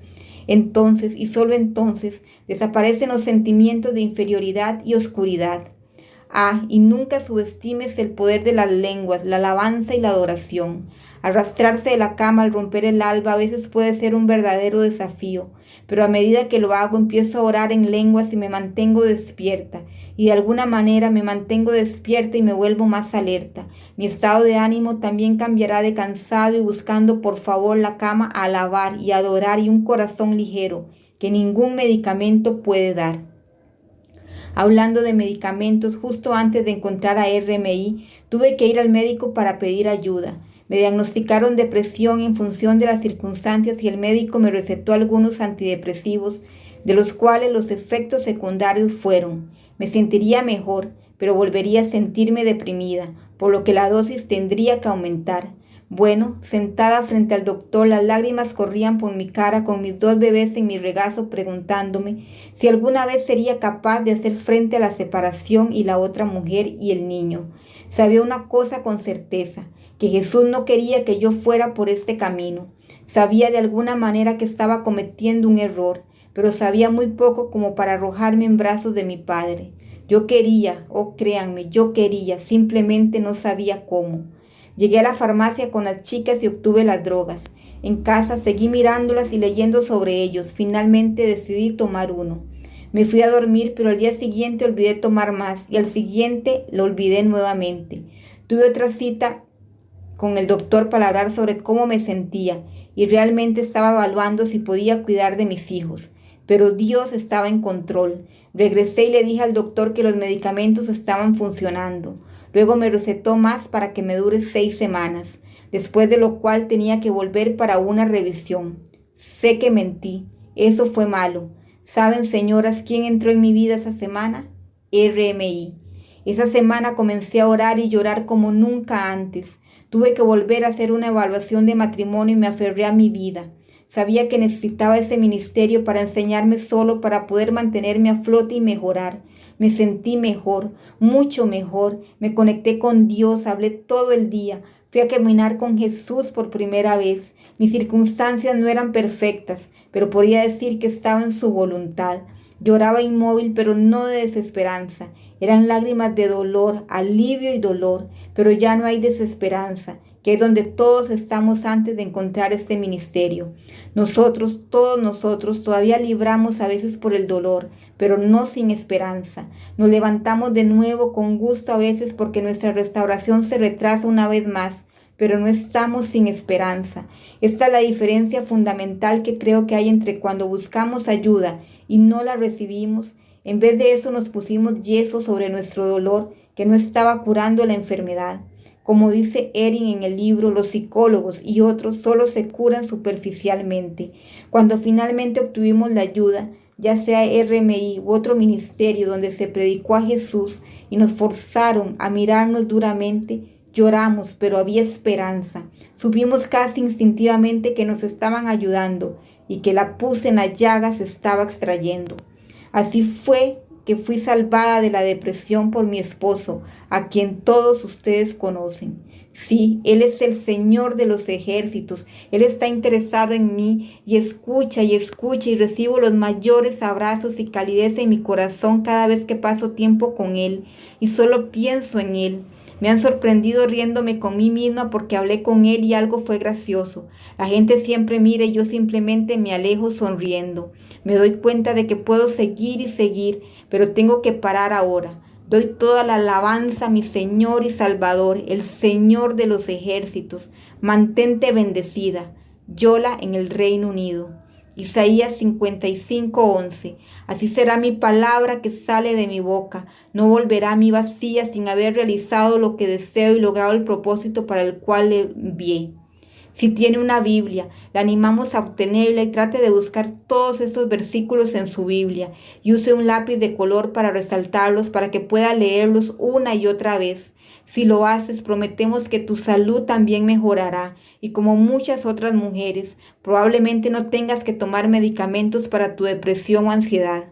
Entonces, y solo entonces, desaparecen los sentimientos de inferioridad y oscuridad. Y nunca subestimes el poder de las lenguas, la alabanza y la adoración. Arrastrarse de la cama al romper el alba a veces puede ser un verdadero desafío, pero a medida que lo hago empiezo a orar en lenguas y me mantengo despierta. Y de alguna manera me mantengo despierta y me vuelvo más alerta. Mi estado de ánimo también cambiará de cansado y buscando por favor la cama a alabar y adorar y un corazón ligero que ningún medicamento puede dar. Hablando de medicamentos, justo antes de encontrar a RMI, tuve que ir al médico para pedir ayuda. Me diagnosticaron depresión en función de las circunstancias y el médico me recetó algunos antidepresivos, de los cuales los efectos secundarios fueron: me sentiría mejor, pero volvería a sentirme deprimida, por lo que la dosis tendría que aumentar. Bueno, sentada frente al doctor, las lágrimas corrían por mi cara con mis 2 bebés en mi regazo, preguntándome si alguna vez sería capaz de hacer frente a la separación y la otra mujer y el niño. Sabía una cosa con certeza, que Jesús no quería que yo fuera por este camino. Sabía de alguna manera que estaba cometiendo un error, pero sabía muy poco como para arrojarme en brazos de mi Padre. Yo quería, oh créanme, yo quería, simplemente no sabía cómo. Llegué a la farmacia con las chicas y obtuve las drogas. En casa seguí mirándolas y leyendo sobre ellos. Finalmente decidí tomar uno. Me fui a dormir, pero al día siguiente olvidé tomar más y al siguiente lo olvidé nuevamente. Tuve otra cita con el doctor para hablar sobre cómo me sentía y realmente estaba evaluando si podía cuidar de mis hijos. Pero Dios estaba en control. Regresé y le dije al doctor que los medicamentos estaban funcionando. Luego me recetó más para que me dure 6 semanas, después de lo cual tenía que volver para una revisión. Sé que mentí. Eso fue malo. ¿Saben, señoras, quién entró en mi vida esa semana? RMI. Esa semana comencé a orar y llorar como nunca antes. Tuve que volver a hacer una evaluación de matrimonio y me aferré a mi vida. Sabía que necesitaba ese ministerio para enseñarme solo, para poder mantenerme a flote y mejorar. Me sentí mejor, mucho mejor. Me conecté con Dios, hablé todo el día. Fui a caminar con Jesús por primera vez. Mis circunstancias no eran perfectas, pero podía decir que estaba en su voluntad. Lloraba inmóvil, pero no de desesperanza. Eran lágrimas de dolor, alivio y dolor, pero ya no hay desesperanza, que es donde todos estamos antes de encontrar este ministerio. Nosotros, todos nosotros, todavía libramos a veces por el dolor, pero no sin esperanza. Nos levantamos de nuevo con gusto a veces porque nuestra restauración se retrasa una vez más, pero no estamos sin esperanza. Esta es la diferencia fundamental que creo que hay entre cuando buscamos ayuda y no la recibimos. En vez de eso nos pusimos yeso sobre nuestro dolor que no estaba curando la enfermedad. Como dice Erin en el libro, los psicólogos y otros solo se curan superficialmente. Cuando finalmente obtuvimos la ayuda, ya sea RMI u otro ministerio donde se predicó a Jesús y nos forzaron a mirarnos duramente, lloramos, pero había esperanza. Supimos casi instintivamente que nos estaban ayudando y que la pus en la llaga se estaba extrayendo. Así fue que fui salvada de la depresión por mi esposo, a quien todos ustedes conocen. Sí, Él es el Señor de los ejércitos. Él está interesado en mí y escucha y recibo los mayores abrazos y calidez en mi corazón cada vez que paso tiempo con Él y solo pienso en Él. Me han sorprendido riéndome con mí misma porque hablé con Él y algo fue gracioso. La gente siempre mira y yo simplemente me alejo sonriendo. Me doy cuenta de que puedo seguir y seguir, pero tengo que parar ahora. Doy toda la alabanza a mi Señor y Salvador, el Señor de los ejércitos. Mantente bendecida. Yola en el Reino Unido. Isaías 55:11. Así será mi palabra que sale de mi boca. No volverá a mí vacía sin haber realizado lo que deseo y logrado el propósito para el cual le envié. Si tiene una Biblia, la animamos a obtenerla y trate de buscar todos estos versículos en su Biblia y use un lápiz de color para resaltarlos para que pueda leerlos una y otra vez. Si lo haces, prometemos que tu salud también mejorará y como muchas otras mujeres, probablemente no tengas que tomar medicamentos para tu depresión o ansiedad.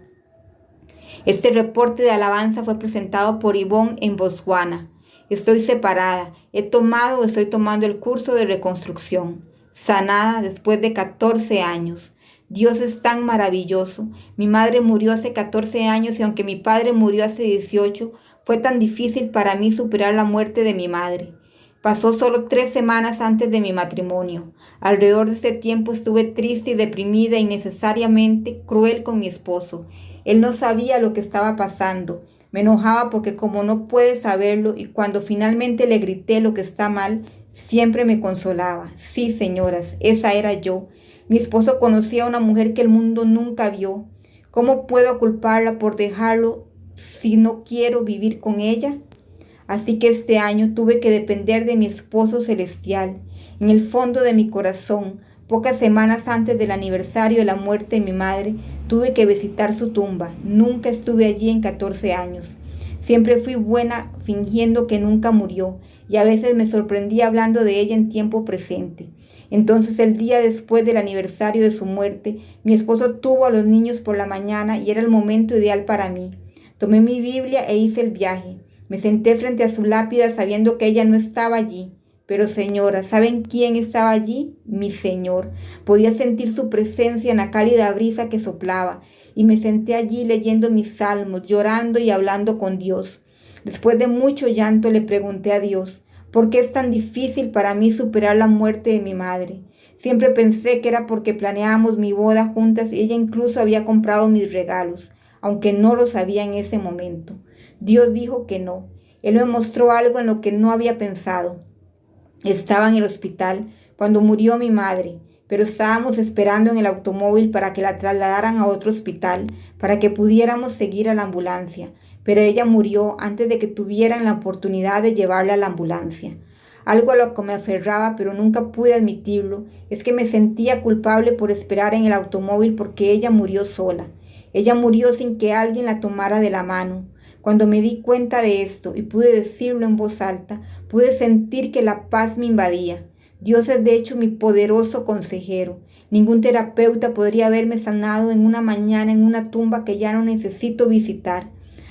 Este reporte de alabanza fue presentado por Yvonne en Botswana. Estoy separada. Estoy tomando el curso de reconstrucción. Sanada después de 14 años. Dios es tan maravilloso. Mi madre murió hace 14 años y aunque mi padre murió hace 18, fue tan difícil para mí superar la muerte de mi madre. Pasó solo 3 semanas antes de mi matrimonio. Alrededor de ese tiempo estuve triste y deprimida, innecesariamente cruel con mi esposo. Él no sabía lo que estaba pasando. Me enojaba porque como no puede saberlo y cuando finalmente le grité lo que está mal, siempre me consolaba. Sí, señoras, esa era yo. Mi esposo conocía a una mujer que el mundo nunca vio. ¿Cómo puedo culparla por dejarlo si no quiero vivir con ella? Así que este año tuve que depender de mi esposo celestial. En el fondo de mi corazón, pocas semanas antes del aniversario de la muerte de mi madre, tuve que visitar su tumba. Nunca estuve allí en 14 años. Siempre fui buena fingiendo que nunca murió, y a veces me sorprendía hablando de ella en tiempo presente. Entonces, el día después del aniversario de su muerte, mi esposo tuvo a los niños por la mañana y era el momento ideal para mí. Tomé mi Biblia e hice el viaje. Me senté frente a su lápida sabiendo que ella no estaba allí. Pero señora, ¿saben quién estaba allí? Mi Señor. Podía sentir su presencia en la cálida brisa que soplaba, y me senté allí leyendo mis salmos, llorando y hablando con Dios. Después de mucho llanto le pregunté a Dios, ¿por qué es tan difícil para mí superar la muerte de mi madre? Siempre pensé que era porque planeábamos mi boda juntas y ella incluso había comprado mis regalos, aunque no lo sabía en ese momento. Dios dijo que no. Él me mostró algo en lo que no había pensado. Estaba en el hospital cuando murió mi madre, pero estábamos esperando en el automóvil para que la trasladaran a otro hospital, para que pudiéramos seguir a la ambulancia. Pero ella murió antes de que tuvieran la oportunidad de llevarla a la ambulancia. Algo a lo que me aferraba, pero nunca pude admitirlo, es que me sentía culpable por esperar en el automóvil porque ella murió sola. Ella murió sin que alguien la tomara de la mano. Cuando me di cuenta de esto y pude decirlo en voz alta, pude sentir que la paz me invadía. Dios es de hecho mi poderoso consejero. Ningún terapeuta podría haberme sanado en una mañana en una tumba que ya no necesito visitar.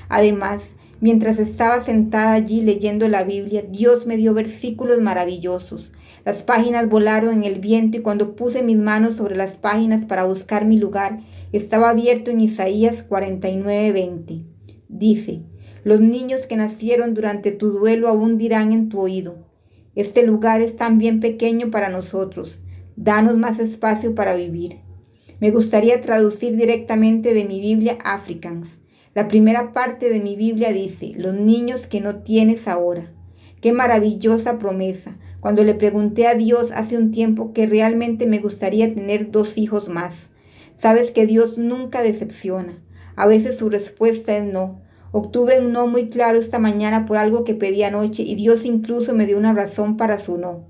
Además, mientras estaba sentada allí leyendo la Biblia, Dios me dio versículos maravillosos. Las páginas volaron en el viento y cuando puse mis manos sobre las páginas para buscar mi lugar, estaba abierto en Isaías 49:20. Dice, los niños que nacieron durante tu duelo aún dirán en tu oído, este lugar es también pequeño para nosotros, danos más espacio para vivir. Me gustaría traducir directamente de mi Biblia Afrikaans. La primera parte de mi Biblia dice, los niños que no tienes ahora. Qué maravillosa promesa. Cuando le pregunté a Dios hace un tiempo que realmente me gustaría tener 2 hijos más. Sabes que Dios nunca decepciona. A veces su respuesta es no. Obtuve un no muy claro esta mañana por algo que pedí anoche y Dios incluso me dio una razón para su no.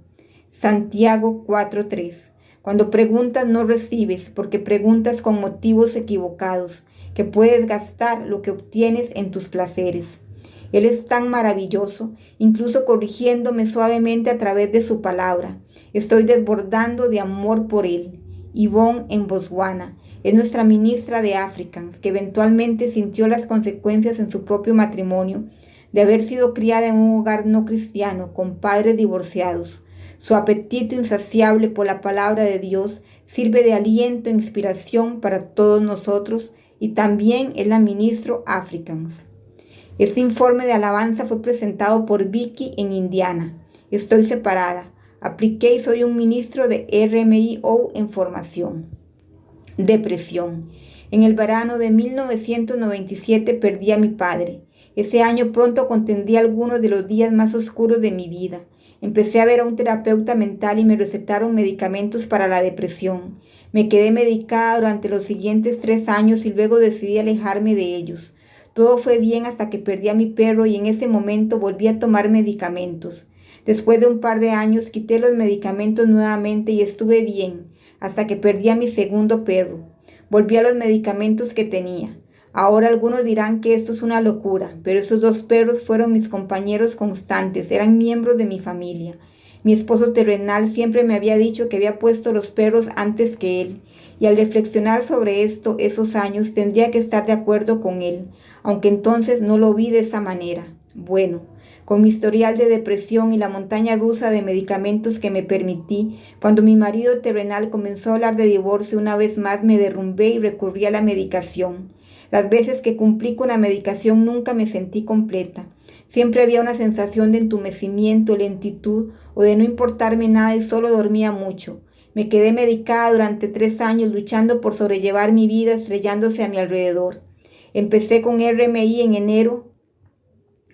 Santiago 4:3. Cuando preguntas no recibes porque preguntas con motivos equivocados, que puedes gastar lo que obtienes en tus placeres. Él es tan maravilloso, incluso corrigiéndome suavemente a través de su palabra. Estoy desbordando de amor por él. Yvonne en Botswana. Es nuestra ministra de Afrikaans, que eventualmente sintió las consecuencias en su propio matrimonio de haber sido criada en un hogar no cristiano con padres divorciados. Su apetito insaciable por la palabra de Dios sirve de aliento e inspiración para todos nosotros y también es la ministro Afrikaans. Este informe de alabanza fue presentado por Vicky en Indiana. Estoy separada. Apliqué y soy un ministro de RMIO en formación. Depresión. En el verano de 1997 perdí a mi padre. Ese año pronto contendí algunos de los días más oscuros de mi vida. Empecé a ver a un terapeuta mental y me recetaron medicamentos para la depresión. Me quedé medicada durante los siguientes 3 años y luego decidí alejarme de ellos. Todo fue bien hasta que perdí a mi perro y en ese momento volví a tomar medicamentos. Después de un par de años quité los medicamentos nuevamente y estuve bien, hasta que perdí a mi segundo perro. Volví a los medicamentos que tenía. Ahora algunos dirán que esto es una locura, pero esos 2 perros fueron mis compañeros constantes, eran miembros de mi familia. Mi esposo terrenal siempre me había dicho que había puesto los perros antes que él, y al reflexionar sobre esto esos años tendría que estar de acuerdo con él, aunque entonces no lo vi de esa manera. Bueno, con mi historial de depresión y la montaña rusa de medicamentos que me permití, cuando mi marido terrenal comenzó a hablar de divorcio una vez más me derrumbé y recurrí a la medicación. Las veces que cumplí con la medicación nunca me sentí completa. Siempre había una sensación de entumecimiento, lentitud o de no importarme nada y solo dormía mucho. Me quedé medicada durante 3 años luchando por sobrellevar mi vida estrellándose a mi alrededor. Empecé con RMI en enero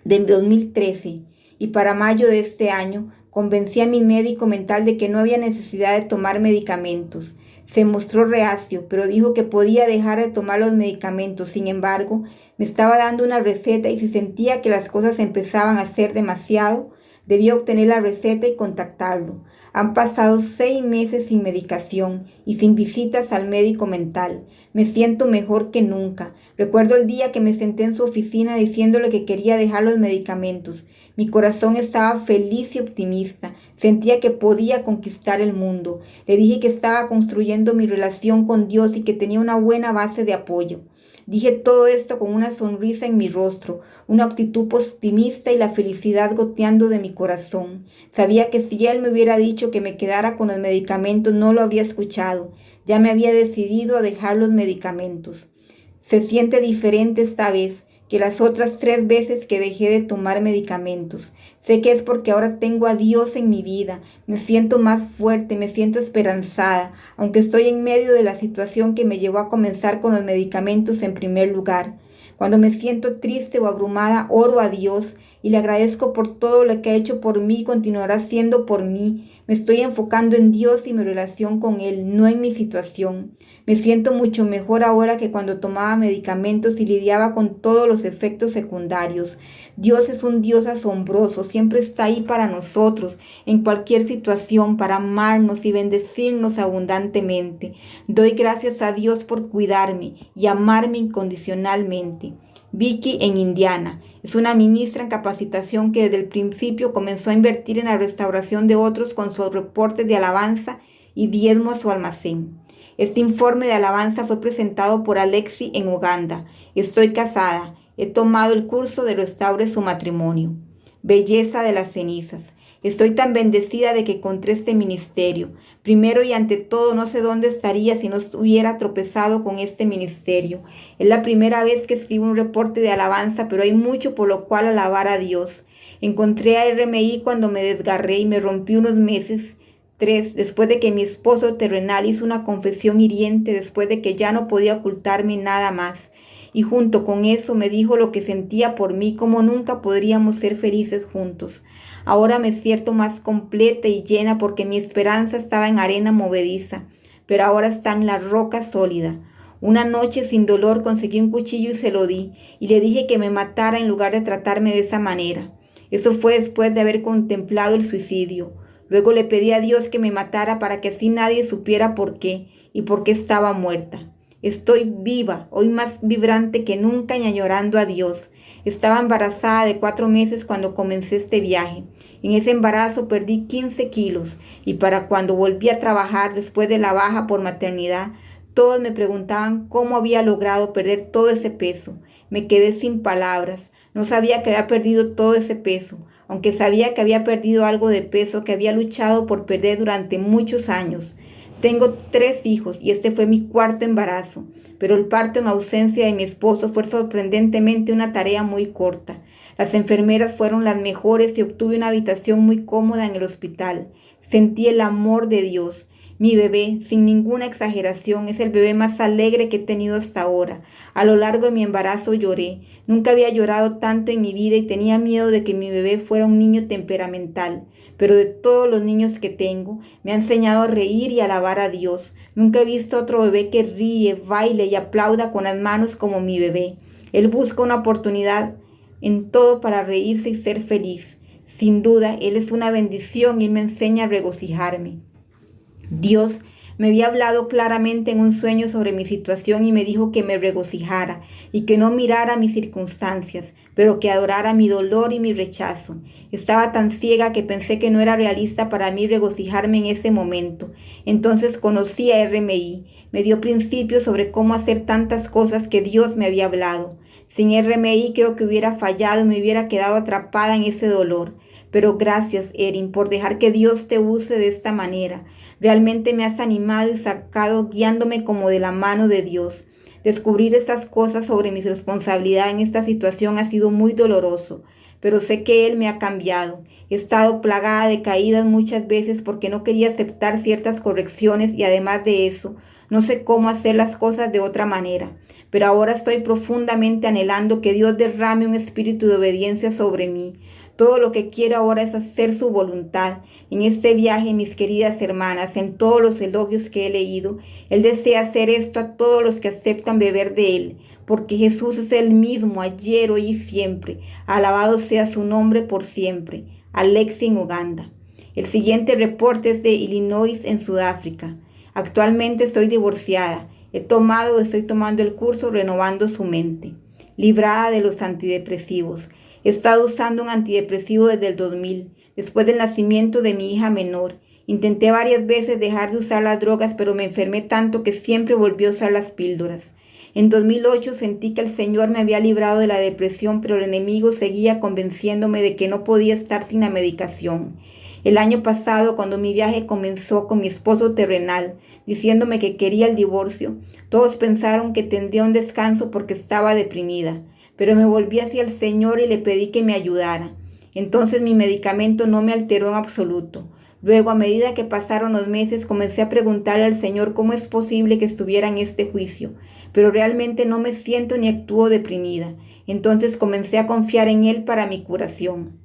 de 2013 y para mayo de este año convencí a mi médico mental de que no había necesidad de tomar medicamentos. Se mostró reacio, pero dijo que podía dejar de tomar los medicamentos. Sin embargo, me estaba dando una receta y si sentía que las cosas empezaban a ser demasiado, debía obtener la receta y contactarlo. Han pasado 6 meses sin medicación y sin visitas al médico mental. Me siento mejor que nunca. Recuerdo el día que me senté en su oficina diciéndole que quería dejar los medicamentos. Mi corazón estaba feliz y optimista. Sentía que podía conquistar el mundo. Le dije que estaba construyendo mi relación con Dios y que tenía una buena base de apoyo. Dije todo esto con una sonrisa en mi rostro, una actitud optimista y la felicidad goteando de mi corazón. Sabía que si él me hubiera dicho que me quedara con los medicamentos, no lo habría escuchado. Ya me había decidido a dejar los medicamentos. Se siente diferente esta vez que las otras 3 veces que dejé de tomar medicamentos. Sé que es porque ahora tengo a Dios en mi vida. Me siento más fuerte, me siento esperanzada, aunque estoy en medio de la situación que me llevó a comenzar con los medicamentos en primer lugar. Cuando me siento triste o abrumada, oro a Dios y le agradezco por todo lo que ha hecho por mí y continuará haciendo por mí. Me estoy enfocando en Dios y mi relación con Él, no en mi situación. Me siento mucho mejor ahora que cuando tomaba medicamentos y lidiaba con todos los efectos secundarios. Dios es un Dios asombroso, siempre está ahí para nosotros, en cualquier situación, para amarnos y bendecirnos abundantemente. Doy gracias a Dios por cuidarme y amarme incondicionalmente. Vicky en Indiana. Es una ministra en capacitación que desde el principio comenzó a invertir en la restauración de otros con sus reportes de alabanza y diezmo a su almacén. Este informe de alabanza fue presentado por Alexi en Uganda. Estoy casada. He tomado el curso de Restaure su matrimonio. Belleza de las cenizas. Estoy tan bendecida de que encontré este ministerio. Primero y ante todo, no sé dónde estaría si no hubiera tropezado con este ministerio. Es la primera vez que escribo un reporte de alabanza, pero hay mucho por lo cual alabar a Dios. Encontré a RMI cuando me desgarré y me rompí unos meses. 3. Después de que mi esposo terrenal hizo una confesión hiriente, después de que ya no podía ocultarme nada más. Y junto con eso me dijo lo que sentía por mí, como nunca podríamos ser felices juntos. Ahora me siento más completa y llena porque mi esperanza estaba en arena movediza, pero ahora está en la roca sólida. Una noche sin dolor conseguí un cuchillo y se lo di, y le dije que me matara en lugar de tratarme de esa manera. Eso fue después de haber contemplado el suicidio. Luego le pedí a Dios que me matara para que así nadie supiera por qué y por qué estaba muerta. Estoy viva, hoy más vibrante que nunca y añorando a Dios. Estaba embarazada de 4 meses cuando comencé este viaje. En ese embarazo perdí 15 kilos y para cuando volví a trabajar después de la baja por maternidad, todos me preguntaban cómo había logrado perder todo ese peso. Me quedé sin palabras. No sabía que había perdido todo ese peso, aunque sabía que había perdido algo de peso que había luchado por perder durante muchos años. Tengo 3 hijos y este fue mi 4º embarazo, pero el parto en ausencia de mi esposo fue sorprendentemente una tarea muy corta. Las enfermeras fueron las mejores y obtuve una habitación muy cómoda en el hospital. Sentí el amor de Dios. Mi bebé, sin ninguna exageración, es el bebé más alegre que he tenido hasta ahora. A lo largo de mi embarazo lloré. Nunca había llorado tanto en mi vida y tenía miedo de que mi bebé fuera un niño temperamental. Pero de todos los niños que tengo, me ha enseñado a reír y alabar a Dios. Nunca he visto otro bebé que ríe, baile y aplauda con las manos como mi bebé. Él busca una oportunidad en todo para reírse y ser feliz. Sin duda, Él es una bendición y me enseña a regocijarme. Dios me había hablado claramente en un sueño sobre mi situación y me dijo que me regocijara y que no mirara mis circunstancias, pero que adorara mi dolor y mi rechazo. Estaba tan ciega que pensé que no era realista para mí regocijarme en ese momento. Entonces conocí a RMI. Me dio principios sobre cómo hacer tantas cosas que Dios me había hablado. Sin RMI creo que hubiera fallado y me hubiera quedado atrapada en ese dolor. Pero gracias, Erin, por dejar que Dios te use de esta manera. Realmente me has animado y sacado guiándome como de la mano de Dios. Descubrir estas cosas sobre mi responsabilidad en esta situación ha sido muy doloroso, pero sé que Él me ha cambiado. He estado plagada de caídas muchas veces porque no quería aceptar ciertas correcciones y además de eso, no sé cómo hacer las cosas de otra manera. pero ahora estoy profundamente anhelando que Dios derrame un espíritu de obediencia sobre mí. Todo lo que quiero ahora es hacer su voluntad. En este viaje, mis queridas hermanas, en todos los elogios que he leído, Él desea hacer esto a todos los que aceptan beber de Él, porque Jesús es el mismo ayer, hoy y siempre. Alabado sea su nombre por siempre. Alexia en Uganda. El siguiente reporte es de Illinois, en Sudáfrica. Actualmente estoy divorciada. Estoy tomando el curso Renovando su Mente. Librada de los antidepresivos. He estado usando un antidepresivo desde el 2000, después del nacimiento de mi hija menor. Intenté varias veces dejar de usar las drogas, pero me enfermé tanto que siempre volví a usar las píldoras. En 2008 sentí que el Señor me había librado de la depresión, pero el enemigo seguía convenciéndome de que no podía estar sin la medicación. El año pasado, cuando mi viaje comenzó con mi esposo terrenal, diciéndome que quería el divorcio, todos pensaron que tendría un descanso porque estaba deprimida, pero me volví hacia el Señor y le pedí que me ayudara. Entonces mi medicamento no me alteró en absoluto. Luego, a medida que pasaron los meses, comencé a preguntarle al Señor cómo es posible que estuviera en este juicio, pero realmente no me siento ni actúo deprimida. Entonces comencé a confiar en Él para mi curación.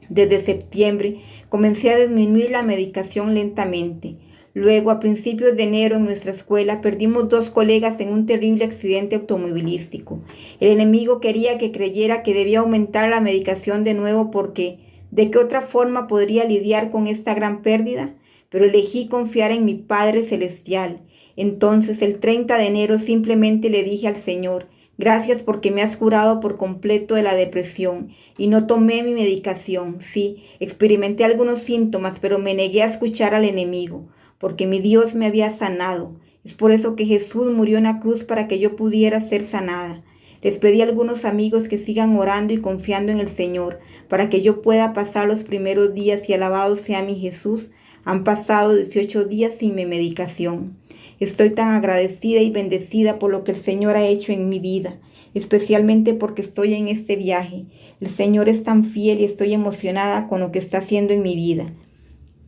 Desde septiembre comencé a disminuir la medicación lentamente. Luego, a principios de enero, en nuestra escuela, perdimos 2 colegas en un terrible accidente automovilístico. El enemigo quería que creyera que debía aumentar la medicación de nuevo porque, ¿de qué otra forma podría lidiar con esta gran pérdida? Pero elegí confiar en mi Padre Celestial. Entonces, el 30 de enero, simplemente le dije al Señor: gracias porque me has curado por completo de la depresión y no tomé mi medicación. Sí, experimenté algunos síntomas, pero me negué a escuchar al enemigo, porque mi Dios me había sanado. Es por eso que Jesús murió en la cruz para que yo pudiera ser sanada. Les pedí a algunos amigos que sigan orando y confiando en el Señor para que yo pueda pasar los primeros días y alabado sea mi Jesús. Han pasado 18 días sin mi medicación. Estoy tan agradecida y bendecida por lo que el Señor ha hecho en mi vida, especialmente porque estoy en este viaje. El Señor es tan fiel y estoy emocionada con lo que está haciendo en mi vida.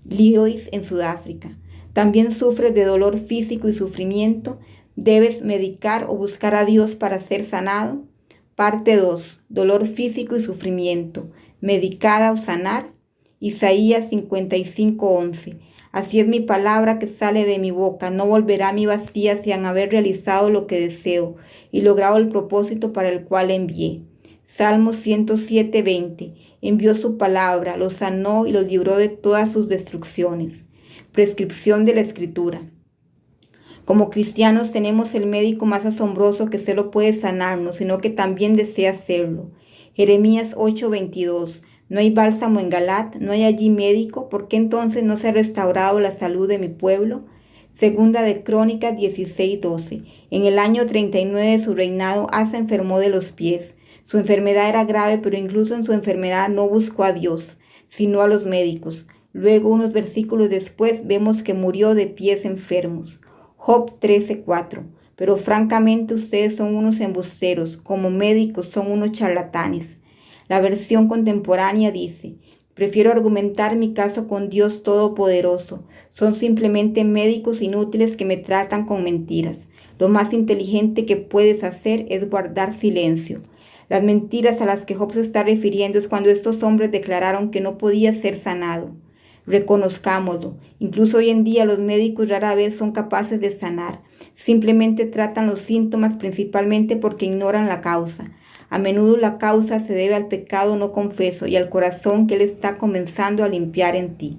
Illinois, en Sudáfrica. ¿También sufres de dolor físico y sufrimiento? ¿Debes medicar o buscar a Dios para ser sanado? Parte 2. Dolor físico y sufrimiento. ¿Medicada o sanar? Isaías 55:11. Así es mi palabra que sale de mi boca, no volverá a mí vacía sin haber realizado lo que deseo y logrado el propósito para el cual envié. Salmo 107:20. Envió su palabra, los sanó y los libró de todas sus destrucciones. Prescripción de la Escritura. Como cristianos tenemos el médico más asombroso que solo puede sanarnos, sino que también desea hacerlo. Jeremías 8:22. No hay bálsamo en Galat, no hay allí médico, ¿por qué entonces no se ha restaurado la salud de mi pueblo? Segunda de Crónicas 16:12. En el año 39 de su reinado, Asa enfermó de los pies. Su enfermedad era grave, pero incluso en su enfermedad no buscó a Dios, sino a los médicos. Luego, unos versículos después, vemos que murió de pies enfermos. Job 13:4. Pero francamente ustedes son unos embusteros, como médicos son unos charlatanes. La versión contemporánea dice: prefiero argumentar mi caso con Dios Todopoderoso. Son simplemente médicos inútiles que me tratan con mentiras. Lo más inteligente que puedes hacer es guardar silencio. Las mentiras a las que Job se está refiriendo es cuando estos hombres declararon que no podía ser sanado. Reconozcámoslo. Incluso hoy en día los médicos rara vez son capaces de sanar. Simplemente tratan los síntomas principalmente porque ignoran la causa. A menudo la causa se debe al pecado no confeso y al corazón que Él está comenzando a limpiar en ti.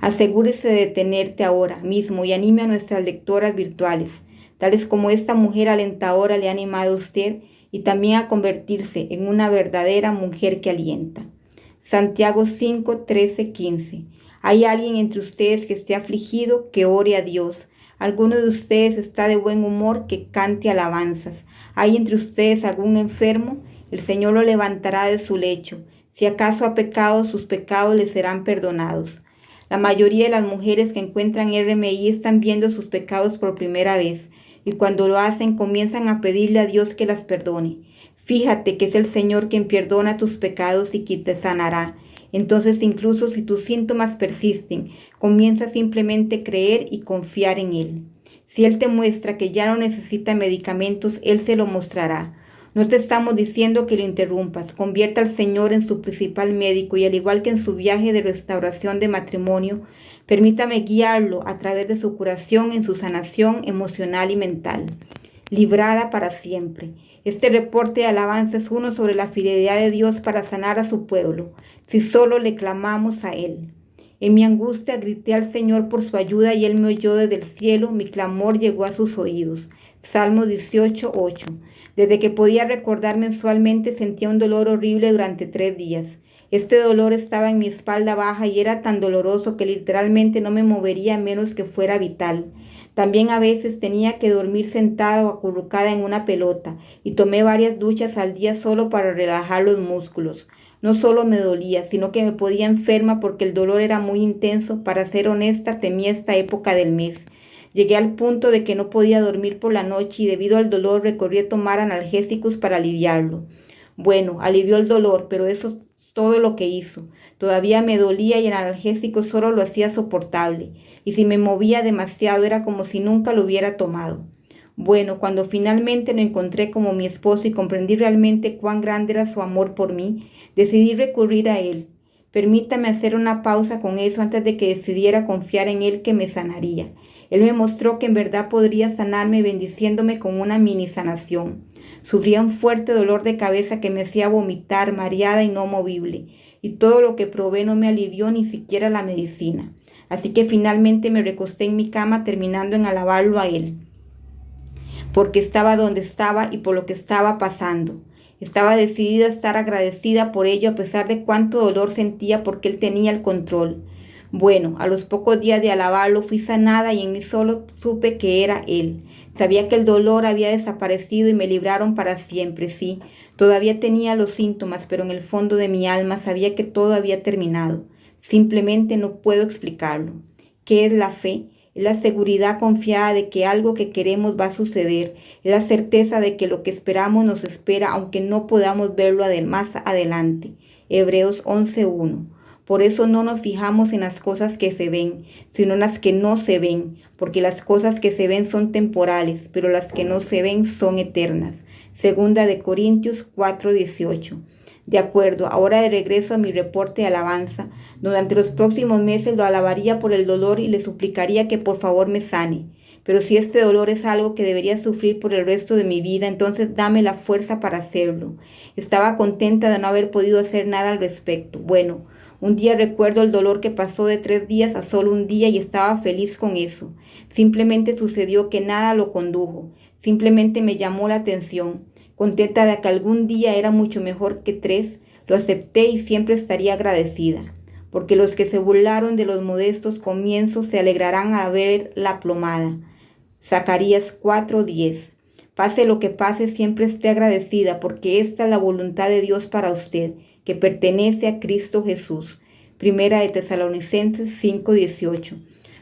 Asegúrese de detenerte ahora mismo y anime a nuestras lectoras virtuales, tales como esta mujer alentadora le ha animado a usted y también a convertirse en una verdadera mujer que alienta. Santiago 5, 13, 15. ¿Hay alguien entre ustedes que esté afligido? Que ore a Dios. ¿Alguno de ustedes está de buen humor? Que cante alabanzas. ¿Hay entre ustedes algún enfermo? El Señor lo levantará de su lecho. Si acaso ha pecado, sus pecados le serán perdonados. La mayoría de las mujeres que encuentran RMI están viendo sus pecados por primera vez y cuando lo hacen comienzan a pedirle a Dios que las perdone. Fíjate que es el Señor quien perdona tus pecados y quien te sanará. Entonces, incluso si tus síntomas persisten, comienza simplemente a creer y confiar en Él. Si Él te muestra que ya no necesita medicamentos, Él se lo mostrará. No te estamos diciendo que lo interrumpas. Convierta al Señor en su principal médico y al igual que en su viaje de restauración de matrimonio, permítame guiarlo a través de su curación en su sanación emocional y mental, librada para siempre. Este reporte de alabanza es uno sobre la fidelidad de Dios para sanar a su pueblo, si solo le clamamos a Él. En mi angustia grité al Señor por su ayuda y Él me oyó desde el cielo, mi clamor llegó a sus oídos. Salmo 18:8. Desde que podía recordar mensualmente sentía un dolor horrible durante 3 días. Este dolor estaba en mi espalda baja y era tan doloroso que literalmente no me movería a menos que fuera vital. También a veces tenía que dormir sentada o acurrucada en una pelota y tomé varias duchas al día solo para relajar los músculos. No solo me dolía, sino que me podía enferma porque el dolor era muy intenso. Para ser honesta, temí esta época del mes. Llegué al punto de que no podía dormir por la noche y debido al dolor recorrí a tomar analgésicos para aliviarlo. Bueno, alivió el dolor, pero eso es todo lo que hizo. Todavía me dolía y el analgésico solo lo hacía soportable. Y si me movía demasiado era como si nunca lo hubiera tomado. Bueno, cuando finalmente lo encontré como mi esposo y comprendí realmente cuán grande era su amor por mí, decidí recurrir a Él. Permítame hacer una pausa con eso antes de que decidiera confiar en Él que me sanaría. Él me mostró que en verdad podría sanarme bendiciéndome con una mini sanación. Sufría un fuerte dolor de cabeza que me hacía vomitar, mareada y no movible. Y todo lo que probé no me alivió ni siquiera la medicina. Así que finalmente me recosté en mi cama terminando en alabarlo a Él. Porque estaba donde estaba y por lo que estaba pasando. Estaba decidida a estar agradecida por ello a pesar de cuánto dolor sentía porque Él tenía el control. Bueno, a los pocos días de alabarlo fui sanada y en mí solo supe que era Él. Sabía que el dolor había desaparecido y me libraron para siempre, sí. Todavía tenía los síntomas, pero en el fondo de mi alma sabía que todo había terminado. Simplemente no puedo explicarlo. ¿Qué es la fe? Es la seguridad confiada de que algo que queremos va a suceder. Es la certeza de que lo que esperamos nos espera aunque no podamos verlo más adelante. Hebreos 11:1. Por eso no nos fijamos en las cosas que se ven, sino en las que no se ven, porque las cosas que se ven son temporales, pero las que no se ven son eternas. Segunda de Corintios 4:18. De acuerdo, ahora de regreso a mi reporte de alabanza. Durante los próximos meses lo alabaría por el dolor y le suplicaría que por favor me sane. Pero si este dolor es algo que debería sufrir por el resto de mi vida, entonces dame la fuerza para hacerlo. Estaba contenta de no haber podido hacer nada al respecto. Bueno, un día recuerdo el dolor que pasó de 3 días a solo un día y estaba feliz con eso. Simplemente sucedió que nada lo condujo. Simplemente me llamó la atención. Contenta de que algún día era mucho mejor que 3, lo acepté y siempre estaría agradecida. Porque los que se burlaron de los modestos comienzos se alegrarán al ver la plomada. Zacarías 4:10. Pase lo que pase, siempre esté agradecida, porque esta es la voluntad de Dios para usted, que pertenece a Cristo Jesús. Primera de Tesalonicenses 5:18.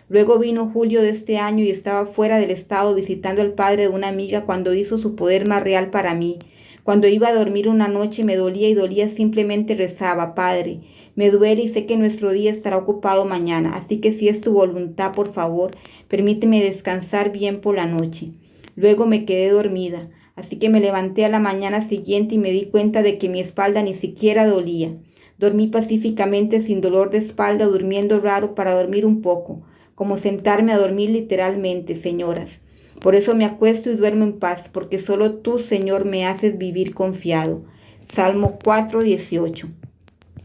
Luego vino julio de este año y estaba fuera del estado visitando al padre de una amiga cuando hizo su poder más real para mí. Cuando iba a dormir una noche me dolía y dolía, simplemente rezaba: Padre, me duele y sé que nuestro día estará ocupado mañana, así que si es tu voluntad, por favor, permíteme descansar bien por la noche. Luego me quedé dormida, así que me levanté a la mañana siguiente y me di cuenta de que mi espalda ni siquiera dolía. Dormí pacíficamente sin dolor de espalda, durmiendo raro para dormir un poco, como sentarme a dormir literalmente, señoras. Por eso me acuesto y duermo en paz, porque solo tú, Señor, me haces vivir confiado. Salmo 4:18.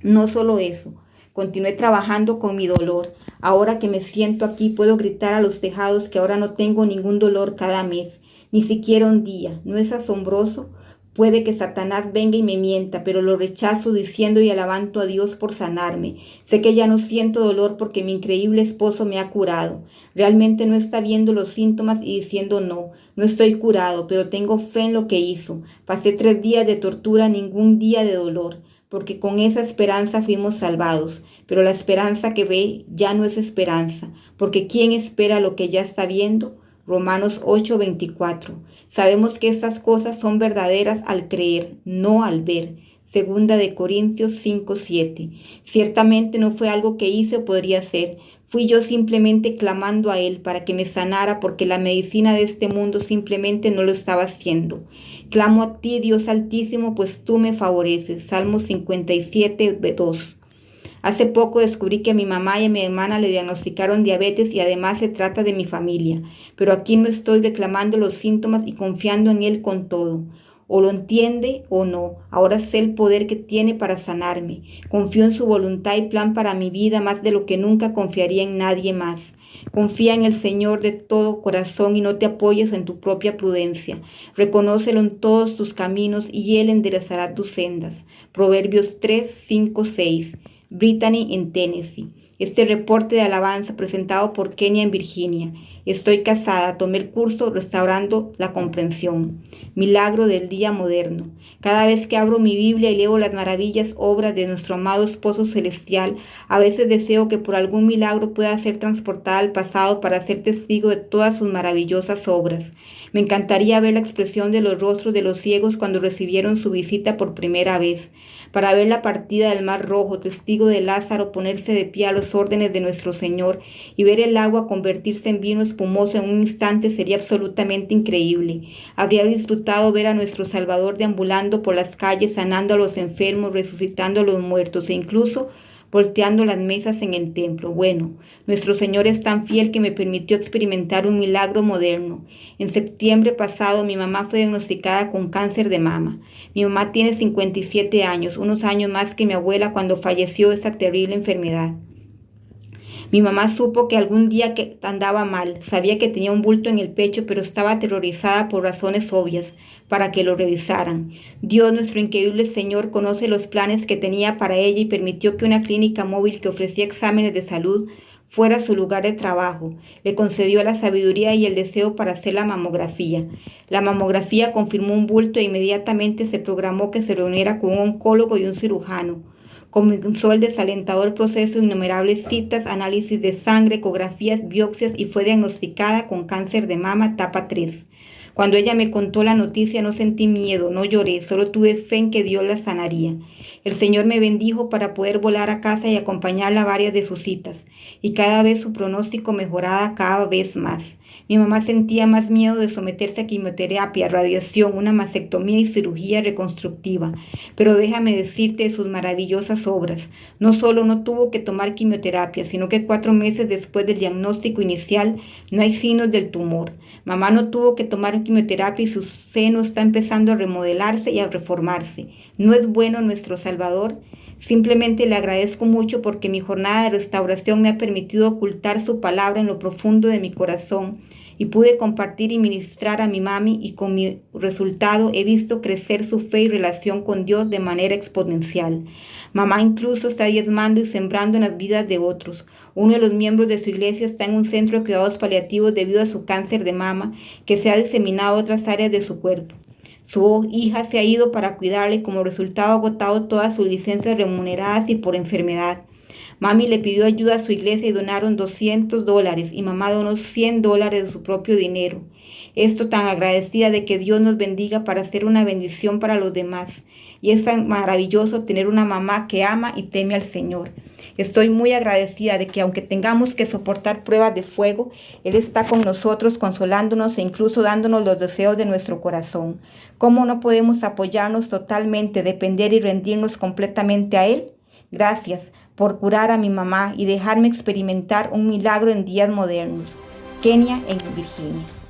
No solo eso, continué trabajando con mi dolor. Ahora que me siento aquí puedo gritar a los tejados que ahora no tengo ningún dolor cada mes, ni siquiera un día. ¿No es asombroso? Puede que Satanás venga y me mienta, pero lo rechazo diciendo y alabando a Dios por sanarme. Sé que ya no siento dolor porque mi increíble esposo me ha curado. Realmente no está viendo los síntomas y diciendo no estoy curado, pero tengo fe en lo que hizo. Pasé 3 días de tortura, ningún día de dolor, porque con esa esperanza fuimos salvados. Pero la esperanza que ve ya no es esperanza, porque ¿quién espera lo que ya está viendo? Romanos 8:24. Sabemos que estas cosas son verdaderas al creer, no al ver. Segunda de Corintios 5:7. Ciertamente no fue algo que hice o podría ser. Fui yo simplemente clamando a Él para que me sanara porque la medicina de este mundo simplemente no lo estaba haciendo. Clamo a ti, Dios Altísimo, pues tú me favoreces. Salmo 57, 2. Hace poco descubrí que a mi mamá y a mi hermana le diagnosticaron diabetes y además se trata de mi familia, pero aquí no estoy reclamando los síntomas y confiando en Él con todo. O lo entiende o no. Ahora sé el poder que tiene para sanarme. Confío en su voluntad y plan para mi vida más de lo que nunca confiaría en nadie más. Confía en el Señor de todo corazón y no te apoyes en tu propia prudencia. Reconócelo en todos tus caminos y Él enderezará tus sendas. Proverbios 3, 5, 6. Brittany en Tennessee. Este reporte de alabanza presentado por Kenia en Virginia. Estoy casada, tomé el curso Restaurando la Comprensión. Milagro del día moderno. Cada vez que abro mi Biblia y leo las maravillas obras de nuestro amado Esposo Celestial, a veces deseo que por algún milagro pueda ser transportada al pasado para ser testigo de todas sus maravillosas obras. Me encantaría ver la expresión de los rostros de los ciegos cuando recibieron su visita por primera vez, para ver la partida del Mar Rojo, testigo de Lázaro ponerse de pie a los órdenes de nuestro Señor y ver el agua convertirse en vino espumoso en un instante sería absolutamente increíble. Habría disfrutado ver a nuestro Salvador deambulando por las calles, sanando a los enfermos, resucitando a los muertos e incluso volteando las mesas en el templo. Bueno, nuestro Señor es tan fiel que me permitió experimentar un milagro moderno. En septiembre pasado mi mamá fue diagnosticada con cáncer de mama. Mi mamá tiene 57 años, unos años más que mi abuela cuando falleció de esta terrible enfermedad. Mi mamá supo que algún día que andaba mal, sabía que tenía un bulto en el pecho, pero estaba aterrorizada por razones obvias para que lo revisaran. Dios, nuestro increíble Señor, conoce los planes que tenía para ella y permitió que una clínica móvil que ofrecía exámenes de salud fuera su lugar de trabajo. Le concedió la sabiduría y el deseo para hacer la mamografía. La mamografía confirmó un bulto e inmediatamente se programó que se reuniera con un oncólogo y un cirujano. Comenzó el desalentador proceso de innumerables citas, análisis de sangre, ecografías, biopsias y fue diagnosticada con cáncer de mama etapa 3. Cuando ella me contó la noticia no sentí miedo, no lloré, solo tuve fe en que Dios la sanaría. El Señor me bendijo para poder volar a casa y acompañarla a varias de sus citas, y cada vez su pronóstico mejoraba cada vez más. Mi mamá sentía más miedo de someterse a quimioterapia, radiación, una mastectomía y cirugía reconstructiva. Pero déjame decirte de sus maravillosas obras. No solo no tuvo que tomar quimioterapia, sino que 4 meses después del diagnóstico inicial no hay signos del tumor. Mamá no tuvo que tomar quimioterapia y su seno está empezando a remodelarse y a reformarse. ¿No es bueno nuestro Salvador? Simplemente le agradezco mucho porque mi jornada de restauración me ha permitido ocultar su palabra en lo profundo de mi corazón y pude compartir y ministrar a mi mami y con mi resultado he visto crecer su fe y relación con Dios de manera exponencial. Mamá incluso está diezmando y sembrando en las vidas de otros. Uno de los miembros de su iglesia está en un centro de cuidados paliativos debido a su cáncer de mama que se ha diseminado a otras áreas de su cuerpo. Su hija se ha ido para cuidarle y como resultado ha agotado todas sus licencias remuneradas y por enfermedad. Mami le pidió ayuda a su iglesia y donaron $200 y mamá donó $100 de su propio dinero. Esto tan agradecida de que Dios nos bendiga para ser una bendición para los demás. Y es tan maravilloso tener una mamá que ama y teme al Señor. Estoy muy agradecida de que aunque tengamos que soportar pruebas de fuego, Él está con nosotros, consolándonos e incluso dándonos los deseos de nuestro corazón. ¿Cómo no podemos apoyarnos totalmente, depender y rendirnos completamente a Él? Gracias por curar a mi mamá y dejarme experimentar un milagro en días modernos. Kenia en Virginia.